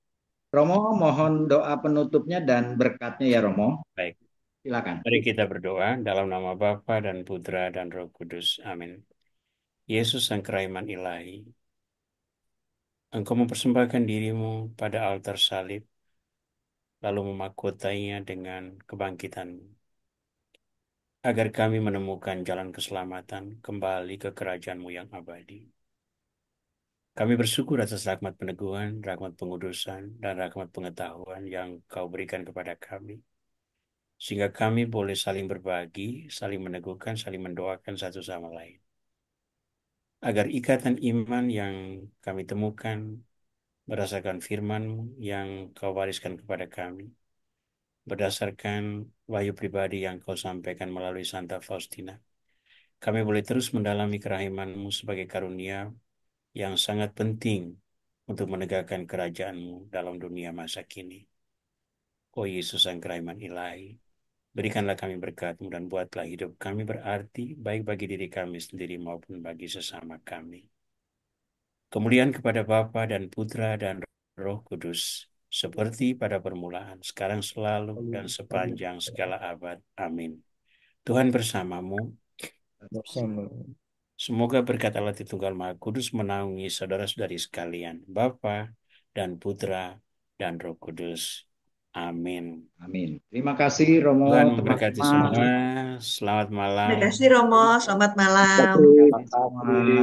Romo, mohon doa penutupnya dan berkatnya ya Romo. baik. Silakan. Mari kita berdoa dalam nama Bapa dan Putra dan Roh Kudus. Amin. Yesus Sang Kerahman Ilahi, Engkau mempersembahkan dirimu pada altar salib, lalu memakotainya dengan kebangkitanmu, agar kami menemukan jalan keselamatan kembali ke kerajaanmu yang abadi. Kami bersyukur atas rahmat peneguhan, rahmat pengudusan, dan rahmat pengetahuan yang Kau berikan kepada kami, sehingga kami boleh saling berbagi, saling meneguhkan, saling mendoakan satu sama lain. Agar ikatan iman yang kami temukan berdasarkan firman-Mu yang Kau wariskan kepada kami, berdasarkan wahyu pribadi yang Kau sampaikan melalui Santa Faustina, kami boleh terus mendalami kerahiman-Mu sebagai karunia yang sangat penting untuk menegakkan kerajaan-Mu dalam dunia masa kini. Oh Yesus Sang Kerahiman Ilahi, berikanlah kami berkat-Mu dan buatlah hidup kami berarti baik bagi diri kami sendiri maupun bagi sesama kami. Kemuliaan kepada Bapa dan Putra dan Roh Kudus, seperti pada permulaan, sekarang selalu, dan sepanjang segala abad. Amin. Tuhan bersamamu. Bersama. Semoga berkat Allah Tritunggal Maha Kudus menaungi saudara-saudari sekalian, Bapa dan Putra dan Roh Kudus. Amin. Amin. Terima kasih Romo, Tuhan memberkati teman-teman. semua. Selamat malam. Terima kasih Romo, selamat malam. Terima kasih Terima semua. kasih.